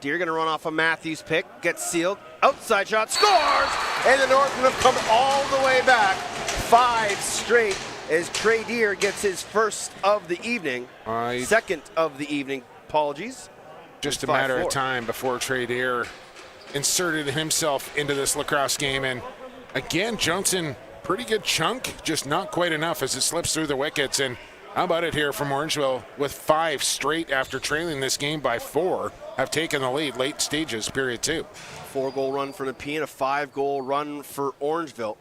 Deer going to run off a Matthews pick, gets sealed, outside shot, scores! And the Northmen have come all the way back. 5 straight as Trey Deer gets his first of the evening. Second of the evening, apologies. Just a matter of time before Trey Deer inserted himself into this lacrosse game. And again, Johnson, pretty good chunk, just not quite enough as it slips through the wickets. And how about it here from Orangeville with 5 straight after trailing this game by 4, have taken the lead late stages, period 2. 4-goal run for Nepean, a 5-goal run for Orangeville.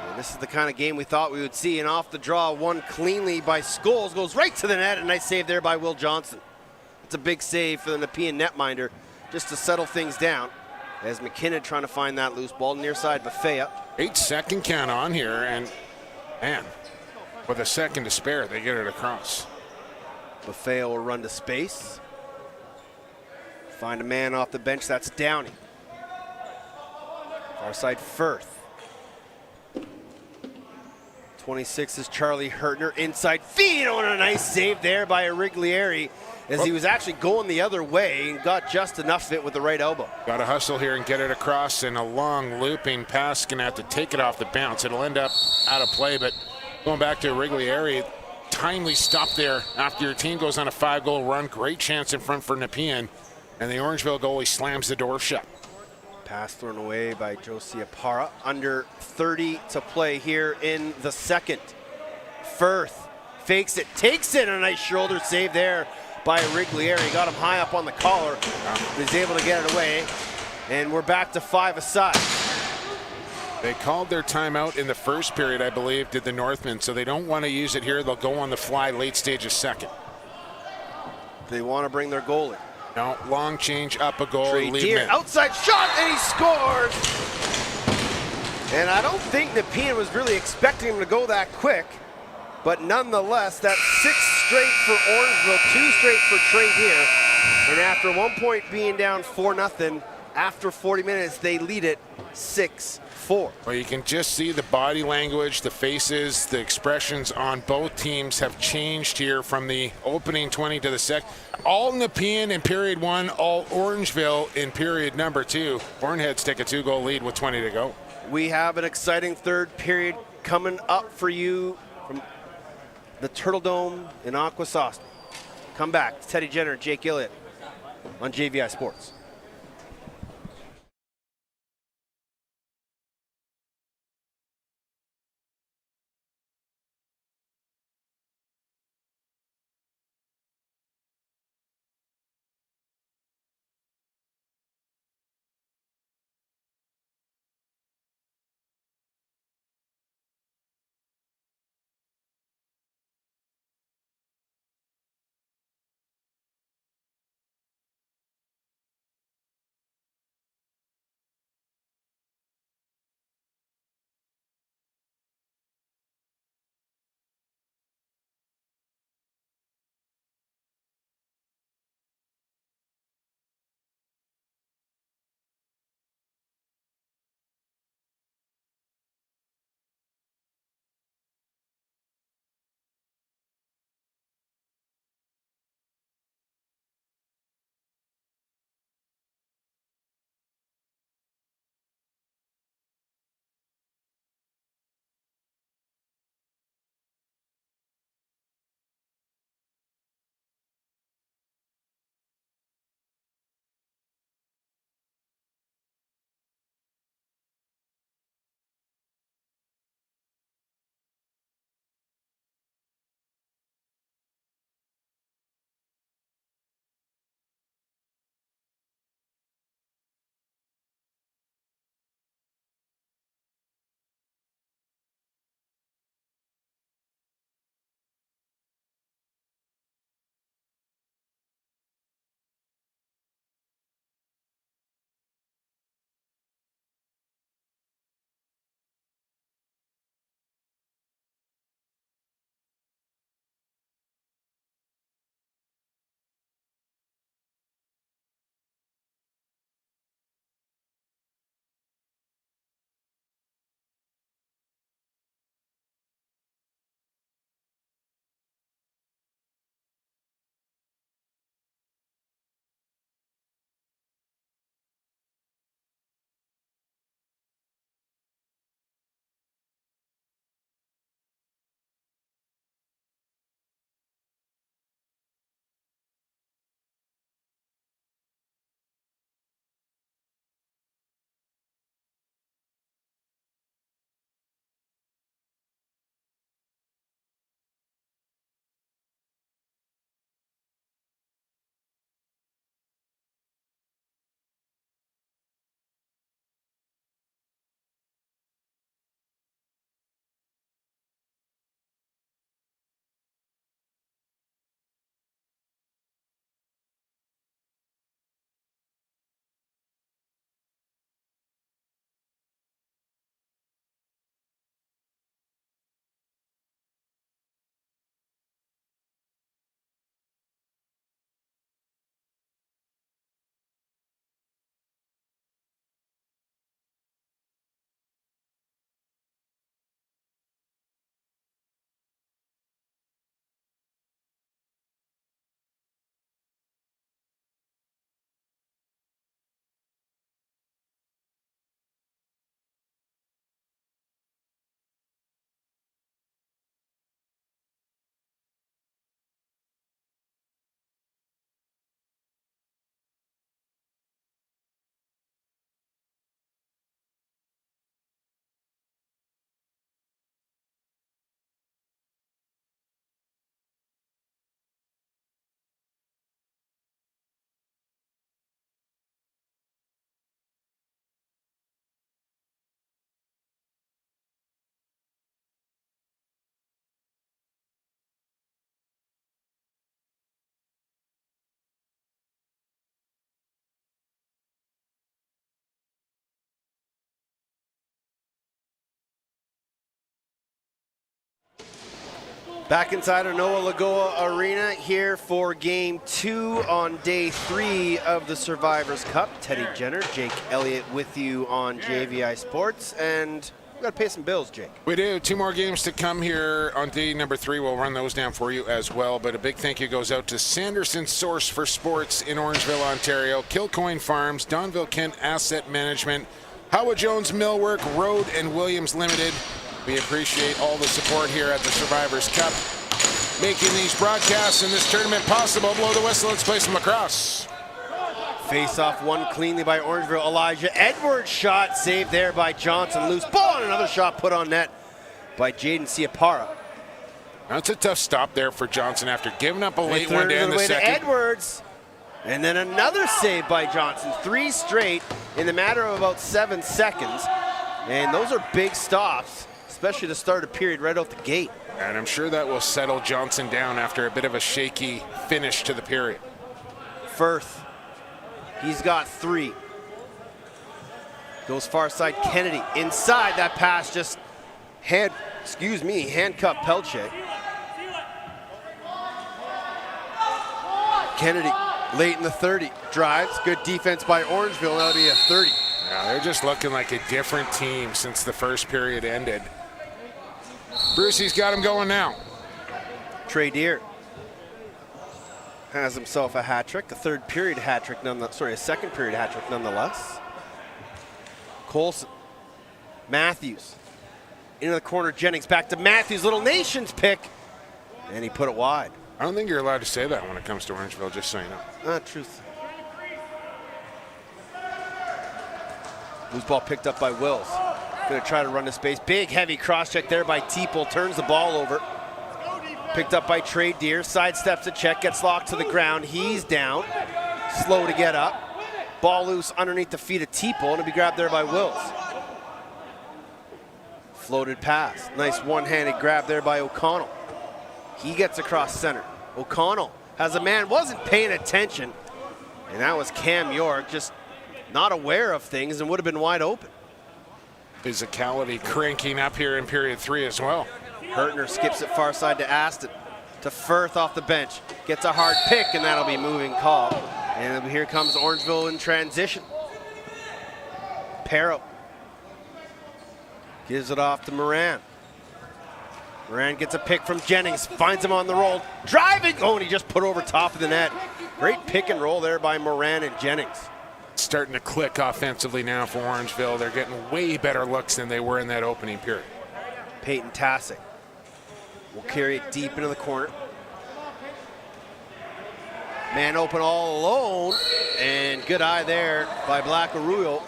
And this is the kind of game we thought we would see. And off the draw, won cleanly by Scholes, goes right to the net. A nice save there by Will Johnson. That's a big save for the Nepean netminder just to settle things down. As McKinnon trying to find that loose ball near side, Bethea. 8-second count on here, and man, with a second to spare, they get it across. Bethea will run to space. Find a man off the bench, that's Downey. Far side Firth. 26 is Charlie Hertner, inside feed on a nice save there by Origlieri as he was actually going the other way and got just enough of it with the right elbow. Got to hustle here and get it across, and a long looping pass. Gonna have to take it off the bounce. It'll end up out of play, but going back to Origlieri, timely stop there after your team goes on a 5-goal run. Great chance in front for Nepean, and the Orangeville goalie slams the door shut. Pass thrown away by Josia Parra. Under 30 to play here in the second. Firth fakes it, takes it, and a nice shoulder save there by Origlieri. Got him high up on the collar. He's able to get it away, and we're back to 5 aside. They called their timeout in the first period, I believe, did the Northmen, so they don't want to use it here. They'll go on the fly late stage of second. They want to bring their goalie. No, long change, up a goal, Trey lead Deer, man. outside shot, and he scores! And I don't think Nepean was really expecting him to go that quick, but nonetheless, that's 6 straight for Orangeville, 2 straight for Trey Deer. And after 1 point being down 4-0, after 40 minutes, they lead it 6-4. Well, you can just see the body language, the faces, the expressions on both teams have changed here from the opening 20 to the second. All Nepean in period 1, all Orangeville in period number 2. Hornheads take a 2-goal lead with 20 to go. We have an exciting third period coming up for you from the Turtle Dome in Akwesasne. Come back. It's Teddy Jenner and Jake Elliott on JVI Sports. Back inside of Noah Lagoa Arena here for Game 2 on Day 3 of the Survivors Cup. Teddy Jenner, Jake Elliott with you on JVI Sports, and we've got to pay some bills, Jake. We do. 2 more games to come here on day number 3. We'll run those down for you as well, but a big thank you goes out to Sanderson Source for Sports in Orangeville, Ontario, Kilcoyne Farms, Donville Kent Asset Management, Howard Jones Millwork, Road and Williams Limited. We appreciate all the support here at the Survivors Cup, making these broadcasts and this tournament possible. Blow the whistle. Let's play some lacrosse. Face off one cleanly by Orangeville. Elijah Edwards shot saved there by Johnson. Loose ball and another shot put on net by Jaden Siapara. That's a tough stop there for Johnson after giving up a late one to end the second. To Edwards. And then another save by Johnson. 3 straight in the matter of about 7 seconds. And those are big stops, especially to start a period right out the gate. And I'm sure that will settle Johnson down after a bit of a shaky finish to the period. Firth, he's got 3. Goes far side, Kennedy. Inside, that pass just handcuffed Pelche. Kennedy, late in the 30, drives. Good defense by Orangeville, that'll be a 30. Yeah, they're just looking like a different team since the first period ended. Brucey's got him going now. Trey Deer has himself a hat trick, a second period hat trick nonetheless. Colson, Matthews, into the corner, Jennings back to Matthews, little nation's pick, and he put it wide. I don't think you're allowed to say that when it comes to Orangeville, just so you know. Truth. Loose ball picked up by Wills. Gonna try to run the space. Big, heavy cross check there by Teeple. Turns the ball over. Picked up by Trey Deer. Sidesteps a check. Gets locked to the ground. He's down. Slow to get up. Ball loose underneath the feet of Teeple. And it'll be grabbed there by Wills. Floated pass. Nice one-handed grab there by O'Connell. He gets across center. O'Connell has a man, wasn't paying attention. And that was Cam York, just not aware of things and would have been wide open. Physicality cranking up here in period 3 as well. Hurtner skips it far side to Aston. To Firth off the bench. Gets a hard pick, and that'll be moving call. And here comes Orangeville in transition. Perro gives it off to Moran. Moran gets a pick from Jennings. Finds him on the roll. Driving. Oh, and he just put over top of the net. Great pick and roll there by Moran and Jennings. Starting to click offensively now for Orangeville. They're getting way better looks than they were in that opening period. Peyton Tassick will carry it deep into the corner. Man open all alone, and good eye there by Black Arroyo.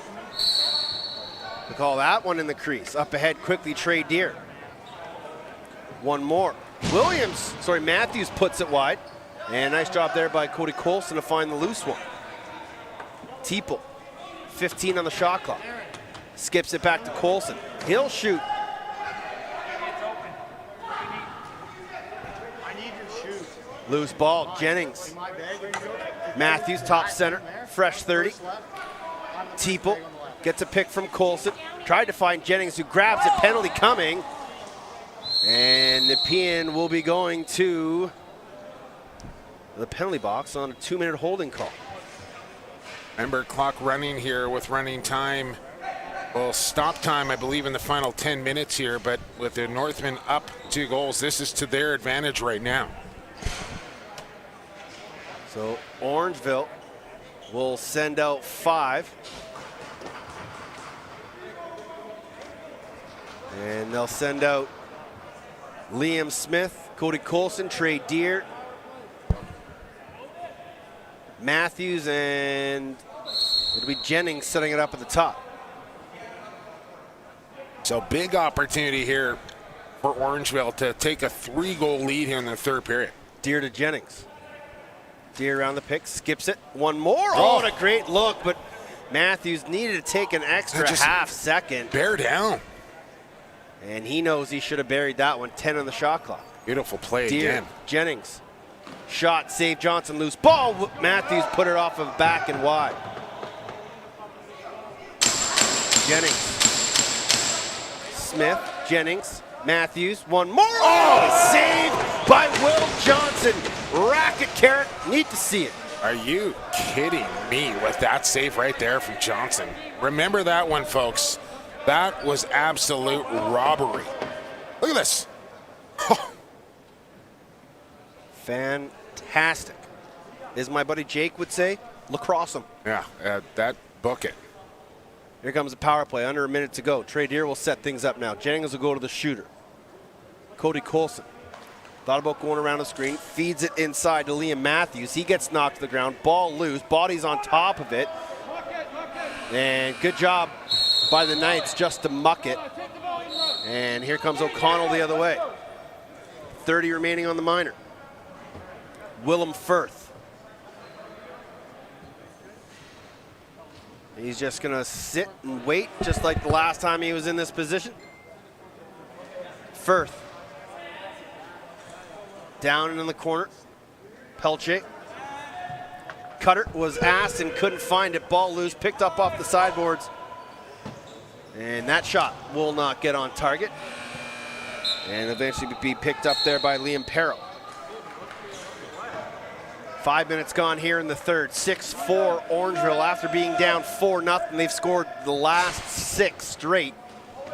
To call that one in the crease. Up ahead quickly, Trey Deer. One more. Matthews puts it wide. And nice job there by Cody Colson to find the loose one. Teeple, 15 on the shot clock. Skips it back to Colson. He'll shoot. Loose ball, Jennings. Matthews, top center, fresh 30. Teeple gets a pick from Colson. Tried to find Jennings, who grabs it, penalty coming. And Nepean will be going to the penalty box on a 2-minute holding call. Remember, clock running here with running time. Well, stop time, I believe, in the final 10 minutes here, but with the Northmen up 2 goals, this is to their advantage right now. So Orangeville will send out 5. And they'll send out Liam Smith, Cody Colson, Trey Deer, Matthews, and it'll be Jennings setting it up at the top. So big opportunity here for Orangeville to take a 3-goal lead here in the 3rd period. Deer to Jennings. Deer around the pick, skips it. One more. Oh, what a great look, but Matthews needed to take an extra half second. Bear down. And he knows he should have buried that one. 10 on the shot clock. Beautiful play Deer, again. Jennings. Shot, save Johnson, loose ball. Matthews put it off of back and wide. Jennings. Smith, Jennings, Matthews, one more. Oh, save by Will Johnson. Racket carrot, need to see it. Are you kidding me with that save right there from Johnson? Remember that one, folks. That was absolute robbery. Look at this. Fantastic. As my buddy Jake would say, lacrosse him. Yeah, that book it. Here comes a power play, under a minute to go. Trey Deer will set things up now. Jennings will go to the shooter. Cody Colson thought about going around the screen, feeds it inside to Liam Matthews. He gets knocked to the ground, ball loose, body's on top of it. And good job by the Knights just to muck it. And here comes O'Connell the other way. 30 remaining on the minor. Willem Firth. He's just going to sit and wait, just like the last time he was in this position. Firth. Down in the corner. Pelche. Cutter was asked and couldn't find it. Ball loose, picked up off the sideboards. And that shot will not get on target. And eventually be picked up there by Liam Perro. 5 minutes gone here in the third. 6-4 Orangeville after being down 4-0. They've scored the last 6 straight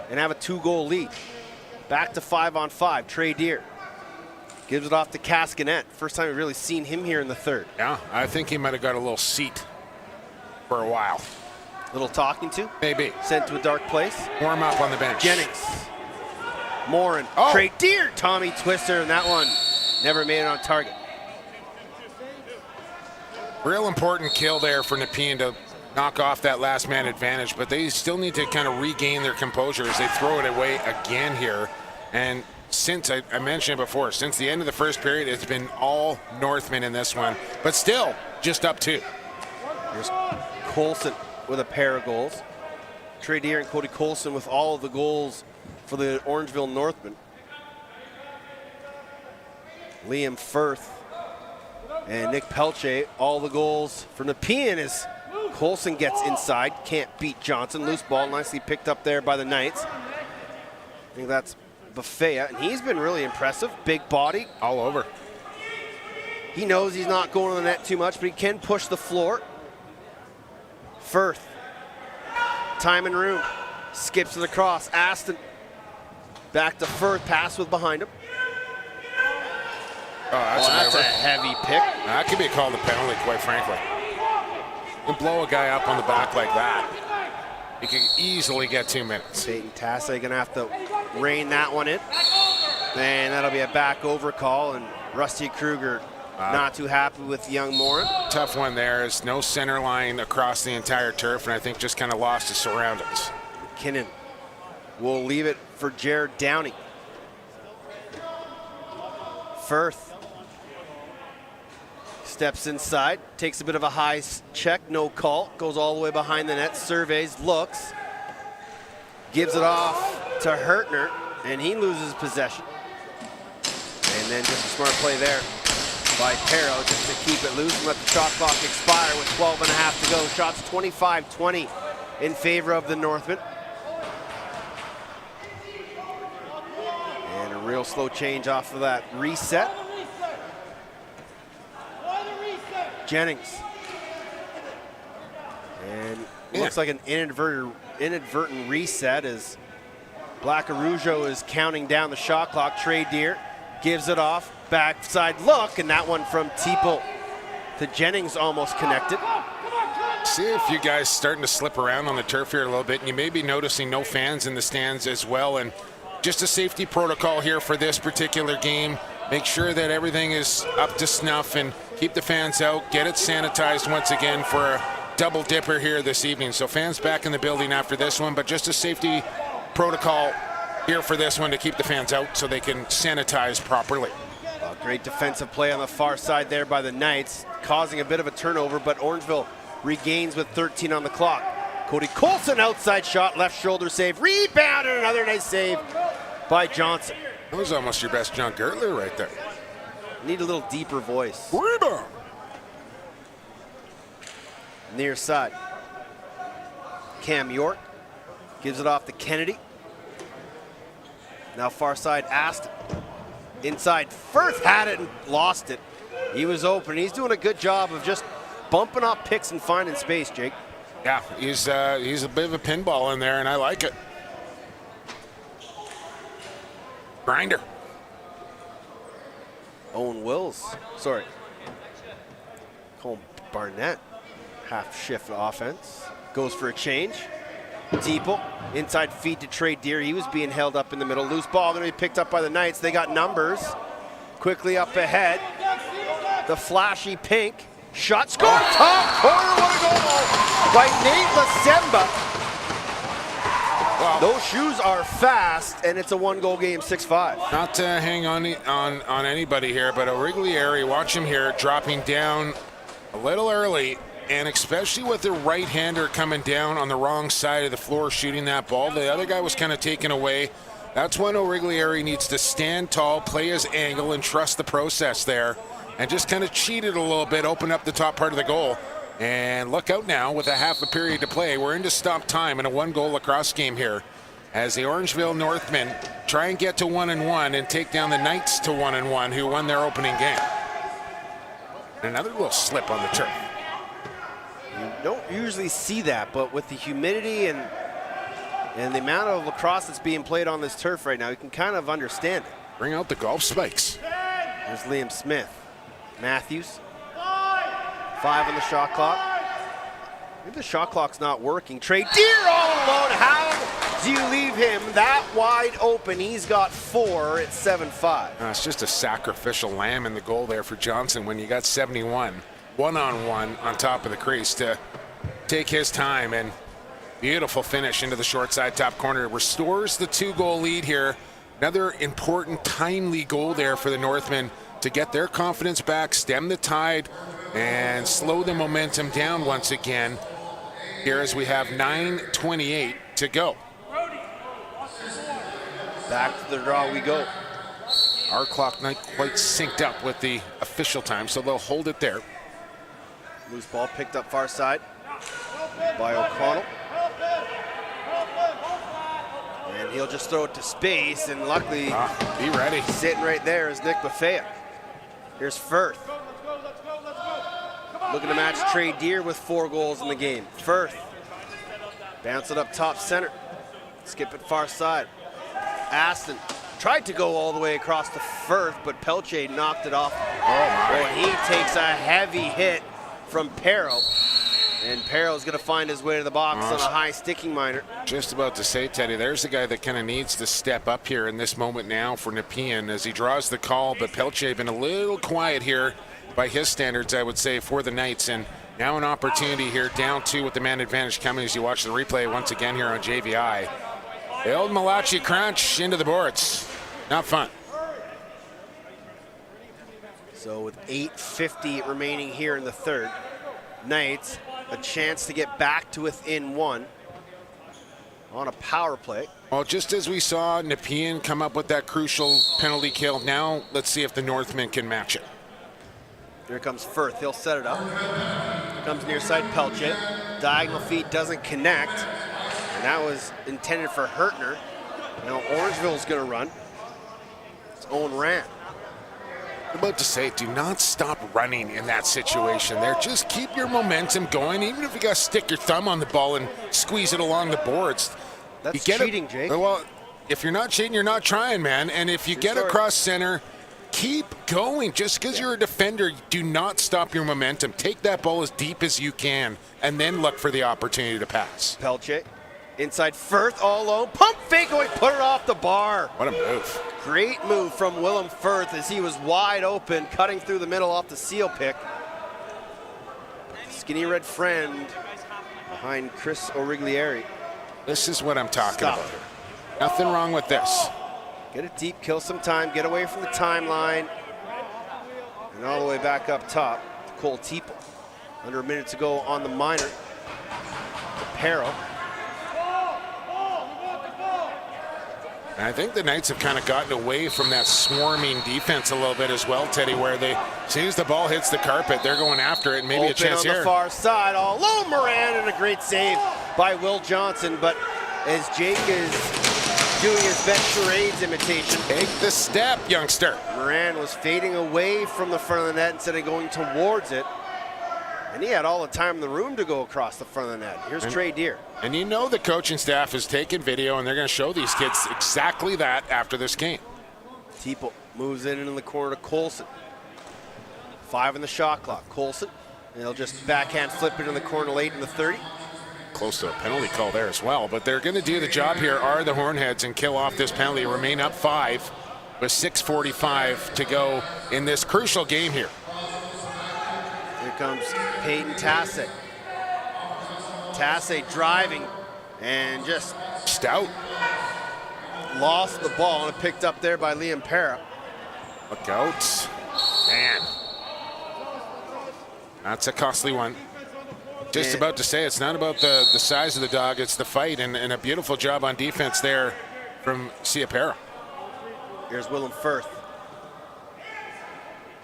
and have a 2-goal lead. Back to 5-on-5. Trey Deer gives it off to Cascanet. First time we've really seen him here in the third. Yeah, I think he might have got a little seat for a while. Little talking to. Maybe. Sent to a dark place. Warm up on the bench. Jennings. Morin. Oh. Trey Deer. Tommy Twister, and that one never made it on target. Real important kill there for Nepean to knock off that last man advantage, but they still need to kind of regain their composure as they throw it away again here. And since I mentioned it before, since the end of the first period, it's been all Northmen in this one, but still just up 2. Here's Colson with a pair of goals. Trey Deer and Cody Colson with all of the goals for the Orangeville Northmen. Liam Firth and Nick Pelche, all the goals for Nepean as Colson gets inside, can't beat Johnson. Loose ball, nicely picked up there by the Knights. I think that's Buffea, and he's been really impressive. Big body. All over. He knows he's not going to the net too much, but he can push the floor. Firth, time and room, skips it across. Aston, back to Firth, pass with behind him. Oh, that's a heavy pick. That could be called a penalty, quite frankly. You blow a guy up on the back like that, you can easily get 2 minutes. Peyton Tassay going to have to rein that one in. And that'll be a back over call, and Rusty Kruger not too happy with young Morin. Tough one there. Is no center line across the entire turf, and I think just kind of lost his surroundings. McKinnon will leave it for Jared Downey. Firth steps inside, takes a bit of a high check, no call, goes all the way behind the net, surveys, looks, gives it off to Hertner, and he loses possession. And then just a smart play there by Perro just to keep it loose and let the shot clock expire with 12 and a half to go. Shots 25-20 in favor of the Northmen. And a real slow change off of that reset. Jennings. And looks like an inadvertent reset as Black Arujo is counting down the shot clock. Trey Deer gives it off, backside look, and that one from Teeple to Jennings almost connected. See if you guys starting to slip around on the turf here a little bit, and you may be noticing no fans in the stands as well. And just a safety protocol here for this particular game. Make sure that everything is up to snuff and keep the fans out. Get it sanitized once again for a double dipper here this evening. So fans back in the building after this one, but just a safety protocol here for this one to keep the fans out so they can sanitize properly. Great defensive play on the far side there by the Knights, causing a bit of a turnover, but Orangeville regains with 13 on the clock. Cody Colson, outside shot, left shoulder save, rebound, and another nice save by Johnson. That was almost your best John Gertler right there. Need a little deeper voice. Rebound. Near side. Cam York gives it off to Kennedy. Now far side, Aston. Inside, Firth had it and lost it. He was open. He's doing a good job of just bumping up picks and finding space, Jake. Yeah, he's a bit of a pinball in there, and I like it. Grinder. Owen Wills. Sorry. Cole Barnett. Half shift offense. Goes for a change. Teeple. Inside feed to Trey Deer. He was being held up in the middle. Loose ball going to be picked up by the Knights. They got numbers. Quickly up ahead. The flashy pink. Shot score. Top corner. What a goal by Nate Lasemba. Well, those shoes are fast, and it's a one-goal game, 6-5. Not to hang on anybody here, but Origlieri, watch him here, dropping down a little early, and especially with the right-hander coming down on the wrong side of the floor shooting that ball. The other guy was kind of taken away. That's when Origlieri needs to stand tall, play his angle, and trust the process there, and just kind of cheat it a little bit, open up the top part of the goal. And look out now with a half a period to play. We're into stop time in a one-goal lacrosse game here as the Orangeville Northmen try and get to 1-1 and take down the Knights to 1-1, who won their opening game. Another little slip on the turf. You don't usually see that, but with the humidity and the amount of lacrosse that's being played on this turf right now, you can kind of understand it. Bring out the golf spikes. There's Liam Smith. Matthews. 5 on the shot clock. Maybe the shot clock's not working. Trey Deer all alone. How do you leave him that wide open? He's got 4 at 7-5. It's just a sacrificial lamb in the goal there for Johnson when you got 71. One-on-one on top of the crease to take his time, and beautiful finish into the short side top corner. Restores the 2-goal lead here. Another important, timely goal there for the Northmen to get their confidence back, stem the tide, and slow the momentum down once again here as we have 9:28 to go. Back to the draw we go. Our clock not quite synced up with the official time, so they'll hold it there. Loose ball picked up far side by O'Connell. And he'll just throw it to space, and luckily, be ready. Sitting right there is Nick Buffet. Here's Firth. Looking to match Trey Deer with 4 goals in the game. Firth. Bounce it up top center. Skip it far side. Aston tried to go all the way across to Firth, but Pelche knocked it off. Oh my. Boy, he takes a heavy hit from Perro. And Perro's going to find his way to the box on a high sticking minor. Just about to say, Teddy, there's the guy that kind of needs to step up here in this moment now for Nepean as he draws the call, but Pelche been a little quiet here by his standards, I would say, for the Knights. And now an opportunity here, down 2 with the man advantage coming as you watch the replay once again here on JVI. The old Malachi crunch into the boards. Not fun. So with 8:50 remaining here in the third, Knights a chance to get back to within 1 on a power play. Well, just as we saw Nepean come up with that crucial penalty kill, now let's see if the Northmen can match it. Here comes Firth. He'll set it up. Here comes near side Pelche. Diagonal feed doesn't connect. And that was intended for Hurtner. Now Orangeville's going to run. It's Owen Rand. I'm about to say, do not stop running in that situation there. Just keep your momentum going, even if you got to stick your thumb on the ball and squeeze it along the boards. That's cheating, Jake. Well, if you're not cheating, you're not trying, man. And if you get across center, keep going. Just because you're a defender, do not stop your momentum. Take that ball as deep as you can, and then look for the opportunity to pass. Pelche. Inside Firth all alone. Pump fake going, put it off the bar. What a move. Great move from Willem Firth as he was wide open, cutting through the middle off the seal pick. Skinny red friend behind Chris Origlieri. This is what I'm talking about. Nothing wrong with this. Get it deep, kill some time, get away from the timeline. And all the way back up top to Cole Teeple. Under a minute to go on the minor. Perro. And I think the Knights have kind of gotten away from that swarming defense a little bit as well, Teddy, where they, as soon as the ball hits the carpet, they're going after it, and maybe open a chance on here. The far side, all alone Moran, and a great save by Will Johnson. But as Jake is doing his best charades imitation. Take the step, youngster. Moran was fading away from the front of the net instead of going towards it. And he had all the time in the room to go across the front of the net. Here's Trey Deer. And you know the coaching staff is taking video, and they're going to show these kids exactly that after this game. Teeple moves in the corner to Colson. 5 in the shot clock. Colson, and he'll just backhand flip it in the corner late in the 30. Close to a penalty call there as well, but they're going to do the job here, are the Hornheads, and kill off this penalty. Remain up 5 with 6:45 to go in this crucial game here. Here comes Peyton Tasse. Tasse driving and just stout. Lost the ball and picked up there by Liam Para. Look out. Man. That's a costly one. Just about to say, it's not about the size of the dog, it's the fight, and a beautiful job on defense there from Siapera. Here's Willem Firth.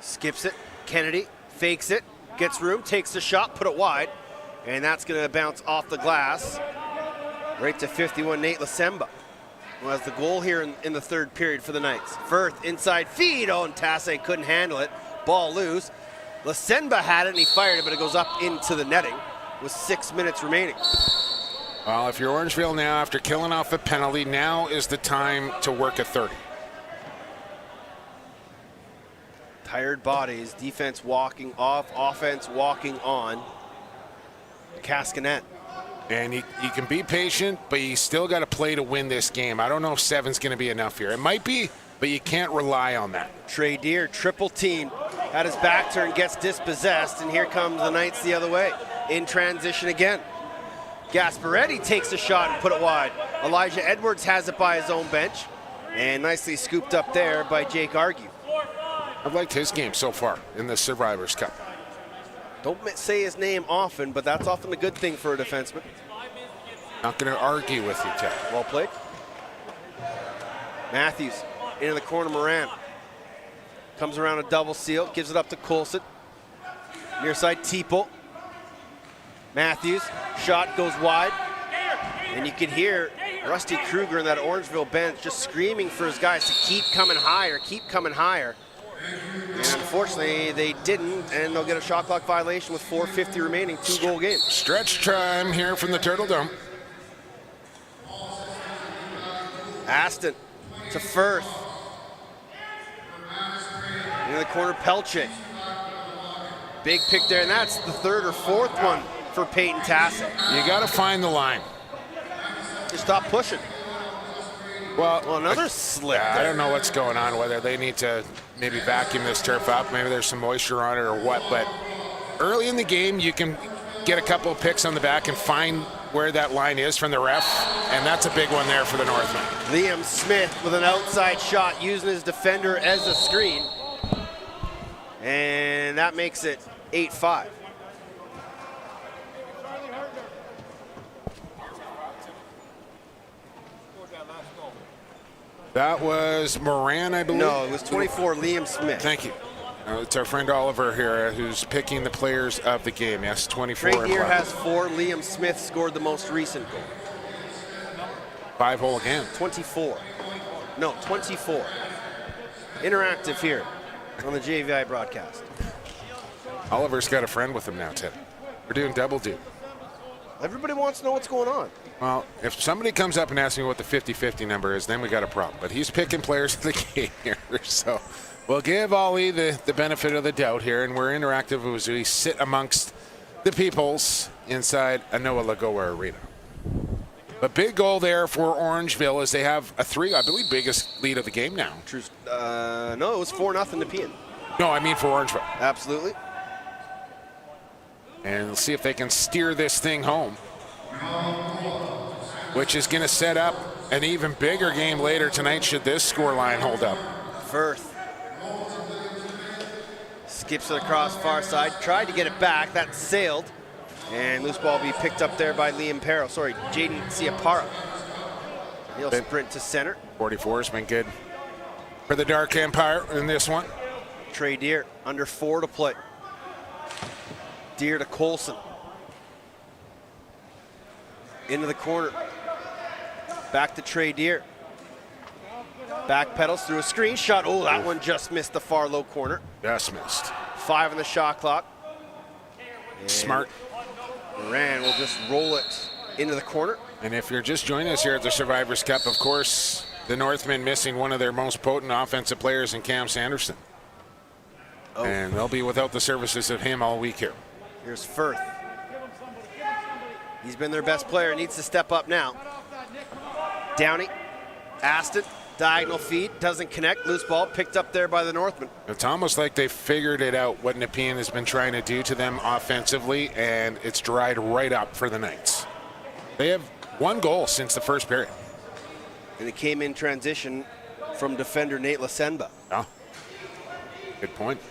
Skips it. Kennedy fakes it, gets room, takes the shot, put it wide, and that's going to bounce off the glass right to 51, Nate Lasemba, who has the goal here in the third period for the Knights. Firth inside feed, and Tasse couldn't handle it. Ball loose. Lasemba had it and he fired it, but it goes up into the netting with 6 minutes remaining. Well, if you're Orangeville now, after killing off a penalty, now is the time to work a 30. Tired bodies, defense walking off, offense walking on. Kaskanen. And you can be patient, but you still got to play to win this game. I don't know if 7's going to be enough here. It might be, but you can't rely on that. Trey Deer, triple team, had his back turned, gets dispossessed, and here comes the Knights the other way. In transition again. Gasparetti takes a shot and put it wide. Elijah Edwards has it by his own bench, and nicely scooped up there by Jake Argue. I've liked his game so far in the Survivors Cup. Don't say his name often, but that's often a good thing for a defenseman. Not going to argue with you, Ted. Well played. Matthews into the corner, Moran. Comes around a double seal, gives it up to Colson. Near side, Teeple. Matthews, shot goes wide. And you can hear Rusty Kruger in that Orangeville bench just screaming for his guys to keep coming higher, keep coming higher. And unfortunately, they didn't, and they'll get a shot clock violation with 4:50 remaining, 2-goal game. Stretch time here from the Turtle Dome. Aston to Firth. In the corner, Pelche. Big pick there, and that's the third or fourth one for Peyton Tasse. You got to find the line. Just stop pushing. Well, another slip. I don't know what's going on, whether they need to maybe vacuum this turf up, maybe there's some moisture on it or what, but early in the game you can get a couple of picks on the back and find where that line is from the ref, and that's a big one there for the Northmen. Liam Smith with an outside shot using his defender as a screen, and that makes it 8-5. That was Moran, I believe? No, it was 24, Liam Smith. Thank you. It's our friend Oliver here who's picking the players of the game. Yes, 24. Trey Deer has 4. Liam Smith scored the most recent goal. 5-hole again. 24. No, 24. Interactive here on the JVI broadcast. Oliver's got a friend with him now, Ted. We're doing double dip. Everybody wants to know what's going on. Well, if somebody comes up and asks me what the 50-50 number is, then we got a problem. But he's picking players of the game here, so we'll give Ollie the benefit of the doubt here, and we're interactive as we sit amongst the peoples inside a Noah Lagoa arena. But big goal there for Orangeville as they have a 3, I believe, biggest lead of the game now. True. No, it was 4-0 Nepean. No, I mean for Orangeville. Absolutely. And we'll see if they can steer this thing home, which is going to set up an even bigger game later tonight should this scoreline hold up. Firth skips it across far side, tried to get it back, that sailed, and loose ball will be picked up there by Liam Pero. Sorry, Jaden Siapara. He'll sprint to center. 44 has been good for the Dark Empire in this one. Trey Deer, under 4 to play. Deer to Colson. Into the corner. Back to Trey Deer. Backpedals through a screen shot. Oh, that one just missed the far low corner. Just missed. 5 on the shot clock. And Smart. Moran will just roll it into the corner. And if you're just joining us here at the Survivors Cup, of course, the Northmen missing one of their most potent offensive players in Cam Sanderson. Oh. And they'll be without the services of him all week here. Here's Firth. He's been their best player, needs to step up now. Downey, Aston, diagonal feed, doesn't connect. Loose ball picked up there by the Northmen. It's almost like they figured it out, what Nepean has been trying to do to them offensively, and it's dried right up for the Knights. They have 1 goal since the first period. And it came in transition from defender Nate Lasenba. Oh, good point.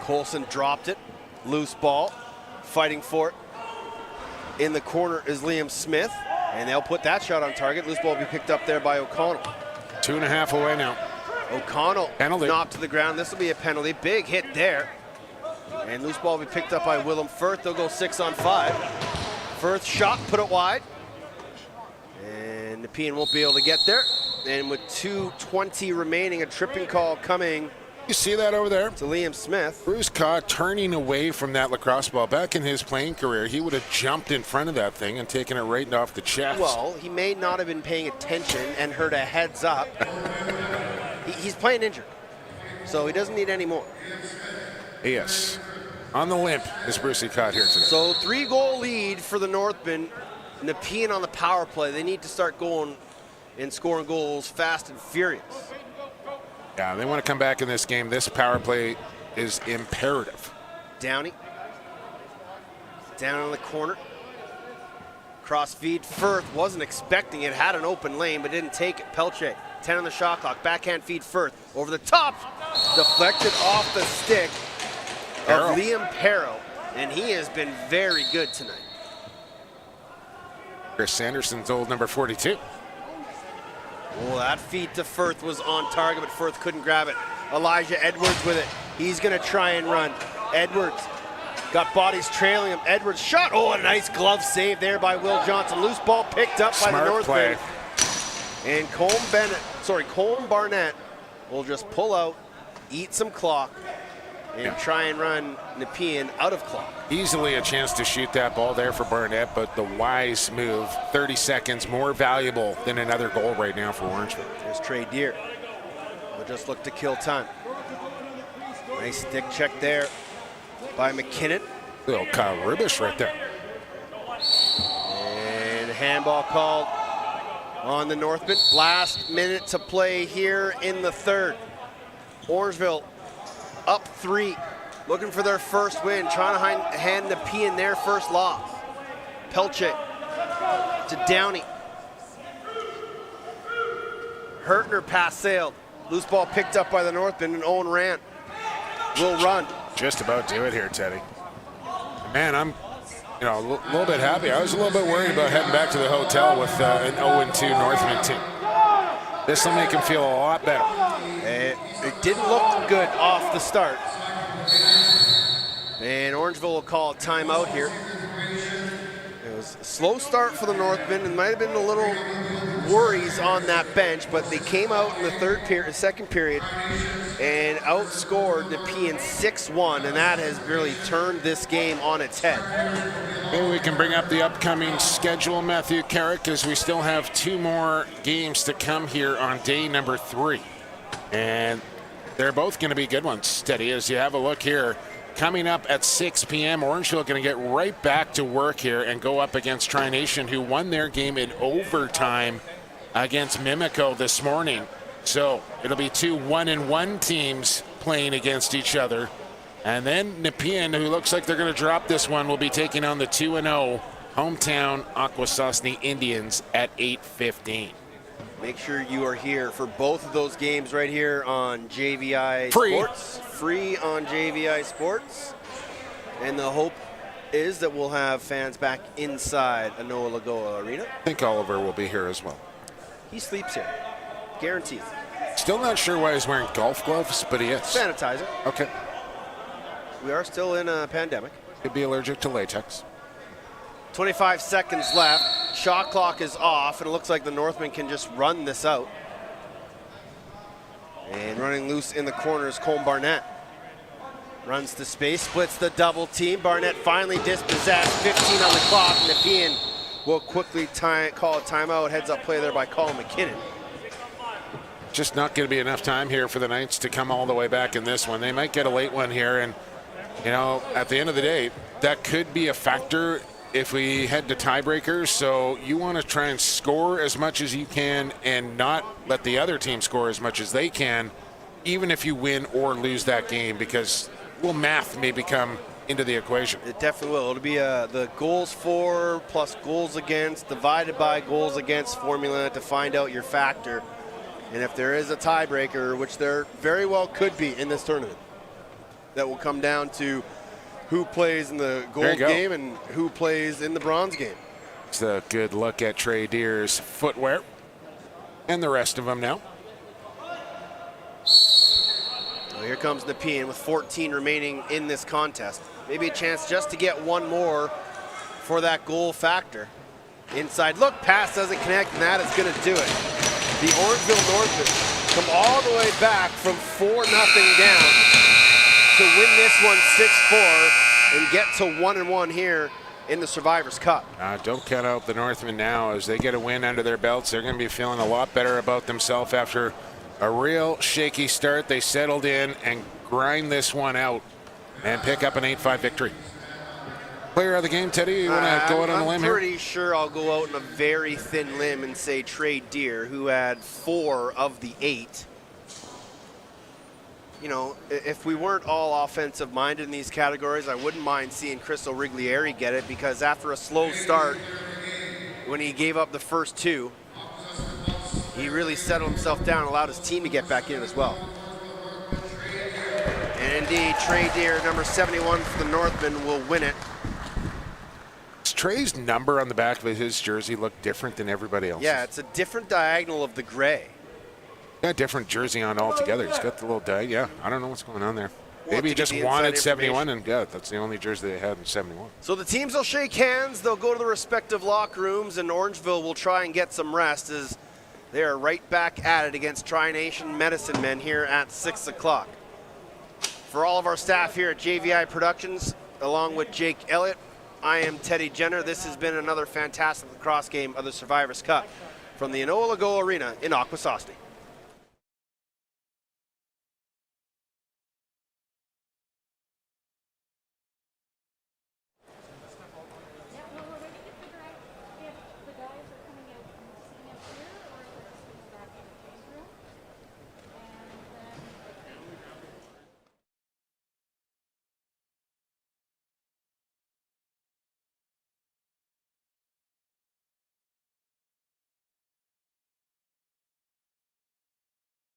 Colson dropped it. Loose ball. Fighting for it. In the corner is Liam Smith. And they'll put that shot on target. Loose ball will be picked up there by O'Connell. 2.5 away now. O'Connell penalty. Knocked to the ground. This will be a penalty. Big hit there. And loose ball will be picked up by Willem Firth. They'll go 6 on 5. Firth shot, put it wide. And Nepean won't be able to get there. And with 2:20 remaining, a tripping call coming. You see that over there? To Liam Smith. Bruce Kaw turning away from that lacrosse ball. Back in his playing career, he would have jumped in front of that thing and taken it right off the chest. Well, he may not have been paying attention and heard a heads up. He's playing injured, so he doesn't need any more. Yes. On the limp is Brucey caught here today. So 3-goal lead for the Northmen. Nepean on the power play. They need to start going and scoring goals fast and furious. Yeah, they want to come back in this game. This power play is imperative. Downey. Down in the corner. Cross feed. Firth wasn't expecting it. Had an open lane, but didn't take it. Pelche, 10 on the shot clock. Backhand feed Firth. Over the top. Deflected off the stick of Liam Perro. And he has been very good tonight. Chris Sanderson's old number 42. Well, that feed to Firth was on target, but Firth couldn't grab it. Elijah Edwards with it. He's going to try and run. Edwards got bodies trailing him. Edwards shot. Oh, a nice glove save there by Will Johnson. Loose ball picked up by the Northmen. And Colm Barnett will just pull out, eat some clock, and try and run Nepean out of clock. Easily a chance to shoot that ball there for Barnett, but the wise move, 30 seconds more valuable than another goal right now for Orangeville. There's Trey Deer. They'll just look to kill time. Nice stick check there by McKinnon. Little Kyle Rubish right there. And handball called on the Northmen. Last minute to play here in the third. Orangeville up 3, looking for their first win, trying to hand Nepean their first loss. Pelche to Downey. Hertner pass sailed. Loose ball picked up by the Northmen, and Owen Rand will run. Just about do it here, Teddy. Man, I'm a little bit happy. I was a little bit worried about heading back to the hotel with an 0-2 Northman team. This will make him feel a lot better. It didn't look good off the start. And Orangeville will call a timeout here. It was a slow start for the Northmen, and might have been a little worries on that bench, but they came out in the second period and outscored Nepean 6-1, and that has really turned this game on its head. Maybe we can bring up the upcoming schedule, Matthew Carrick, as we still have 2 more games to come here on day number 3. And they're both going to be good ones, Teddy, as you have a look here. Coming up at 6 p.m., Orangeville going to get right back to work here and go up against Tri-Nation, who won their game in overtime against Mimico this morning. So it'll be 2 1-1 teams playing against each other. And then Nepean, who looks like they're going to drop this one, will be taking on the 2-0 hometown Akwesasne Indians at 8:15. Make sure you are here for both of those games right here on JVI Sports. Free on JVI Sports. And the hope is that we'll have fans back inside Anoa Lagoa Arena. I think Oliver will be here as well. He sleeps here. Guaranteed. Still not sure why he's wearing golf gloves, but he is. Sanitizer. Okay. We are still in a pandemic. Could be allergic to latex. 25 seconds left. Shot clock is off, and it looks like the Northmen can just run this out. And running loose in the corner is Colm Barnett. Runs to space, splits the double team. Barnett finally dispossessed, 15 on the clock. Nepean will quickly call a timeout. Heads up play there by Colin McKinnon. Just not going to be enough time here for the Knights to come all the way back in this one. They might get a late one here, and you know, at the end of the day, that could be a factor if we head to tiebreakers. So you want to try and score as much as you can and not let the other team score as much as they can, even if you win or lose that game, because math may become into the equation. It definitely will. It'll be the goals for plus goals against divided by goals against formula to find out your factor. And if there is a tiebreaker, which there very well could be in this tournament, that will come down to who plays in the gold game and who plays in the bronze game. It's a good look at Trey Deer's footwear and the rest of them now. Well, here comes Nepean with 14 remaining in this contest. Maybe a chance just to get one more for that goal factor. Inside look, pass doesn't connect, and that is going to do it. The Orangeville Northmen come all the way back from 4-0 down to win this one 6-4 and get to 1-1 here in the Survivors Cup. Don't count out the Northmen now. As they get a win under their belts, they're going to be feeling a lot better about themselves after a real shaky start. They settled in and grind this one out and pick up an 8-5 victory. Player of the game, Teddy, you want to go out on a limb here? I'm pretty sure I'll go out on a very thin limb and say Trey Deer, who had 4 of the 8. You know, if we weren't all offensive minded in these categories, I wouldn't mind seeing Chris O'Riglieri get it, because after a slow start, when he gave up the first 2, he really settled himself down and allowed his team to get back in as well. And indeed, Trey Deer, number 71 for the Northmen, will win it. Does Trey's number on the back of his jersey look different than everybody else's? Yeah, it's a different diagonal of the gray. Got a different jersey on altogether. He's got the little die. Yeah, I don't know what's going on there. Maybe he just the wanted 71, and yeah, that's the only jersey they had in 71. So the teams will shake hands. They'll go to the respective locker rooms, and Orangeville will try and get some rest as they are right back at it against Tri-Nation Medicine Men here at 6 o'clock. For all of our staff here at JVI Productions, along with Jake Elliott, I am Teddy Jenner. This has been another fantastic lacrosse game of the Survivors Cup from the Enola Go Arena in Akwesasne.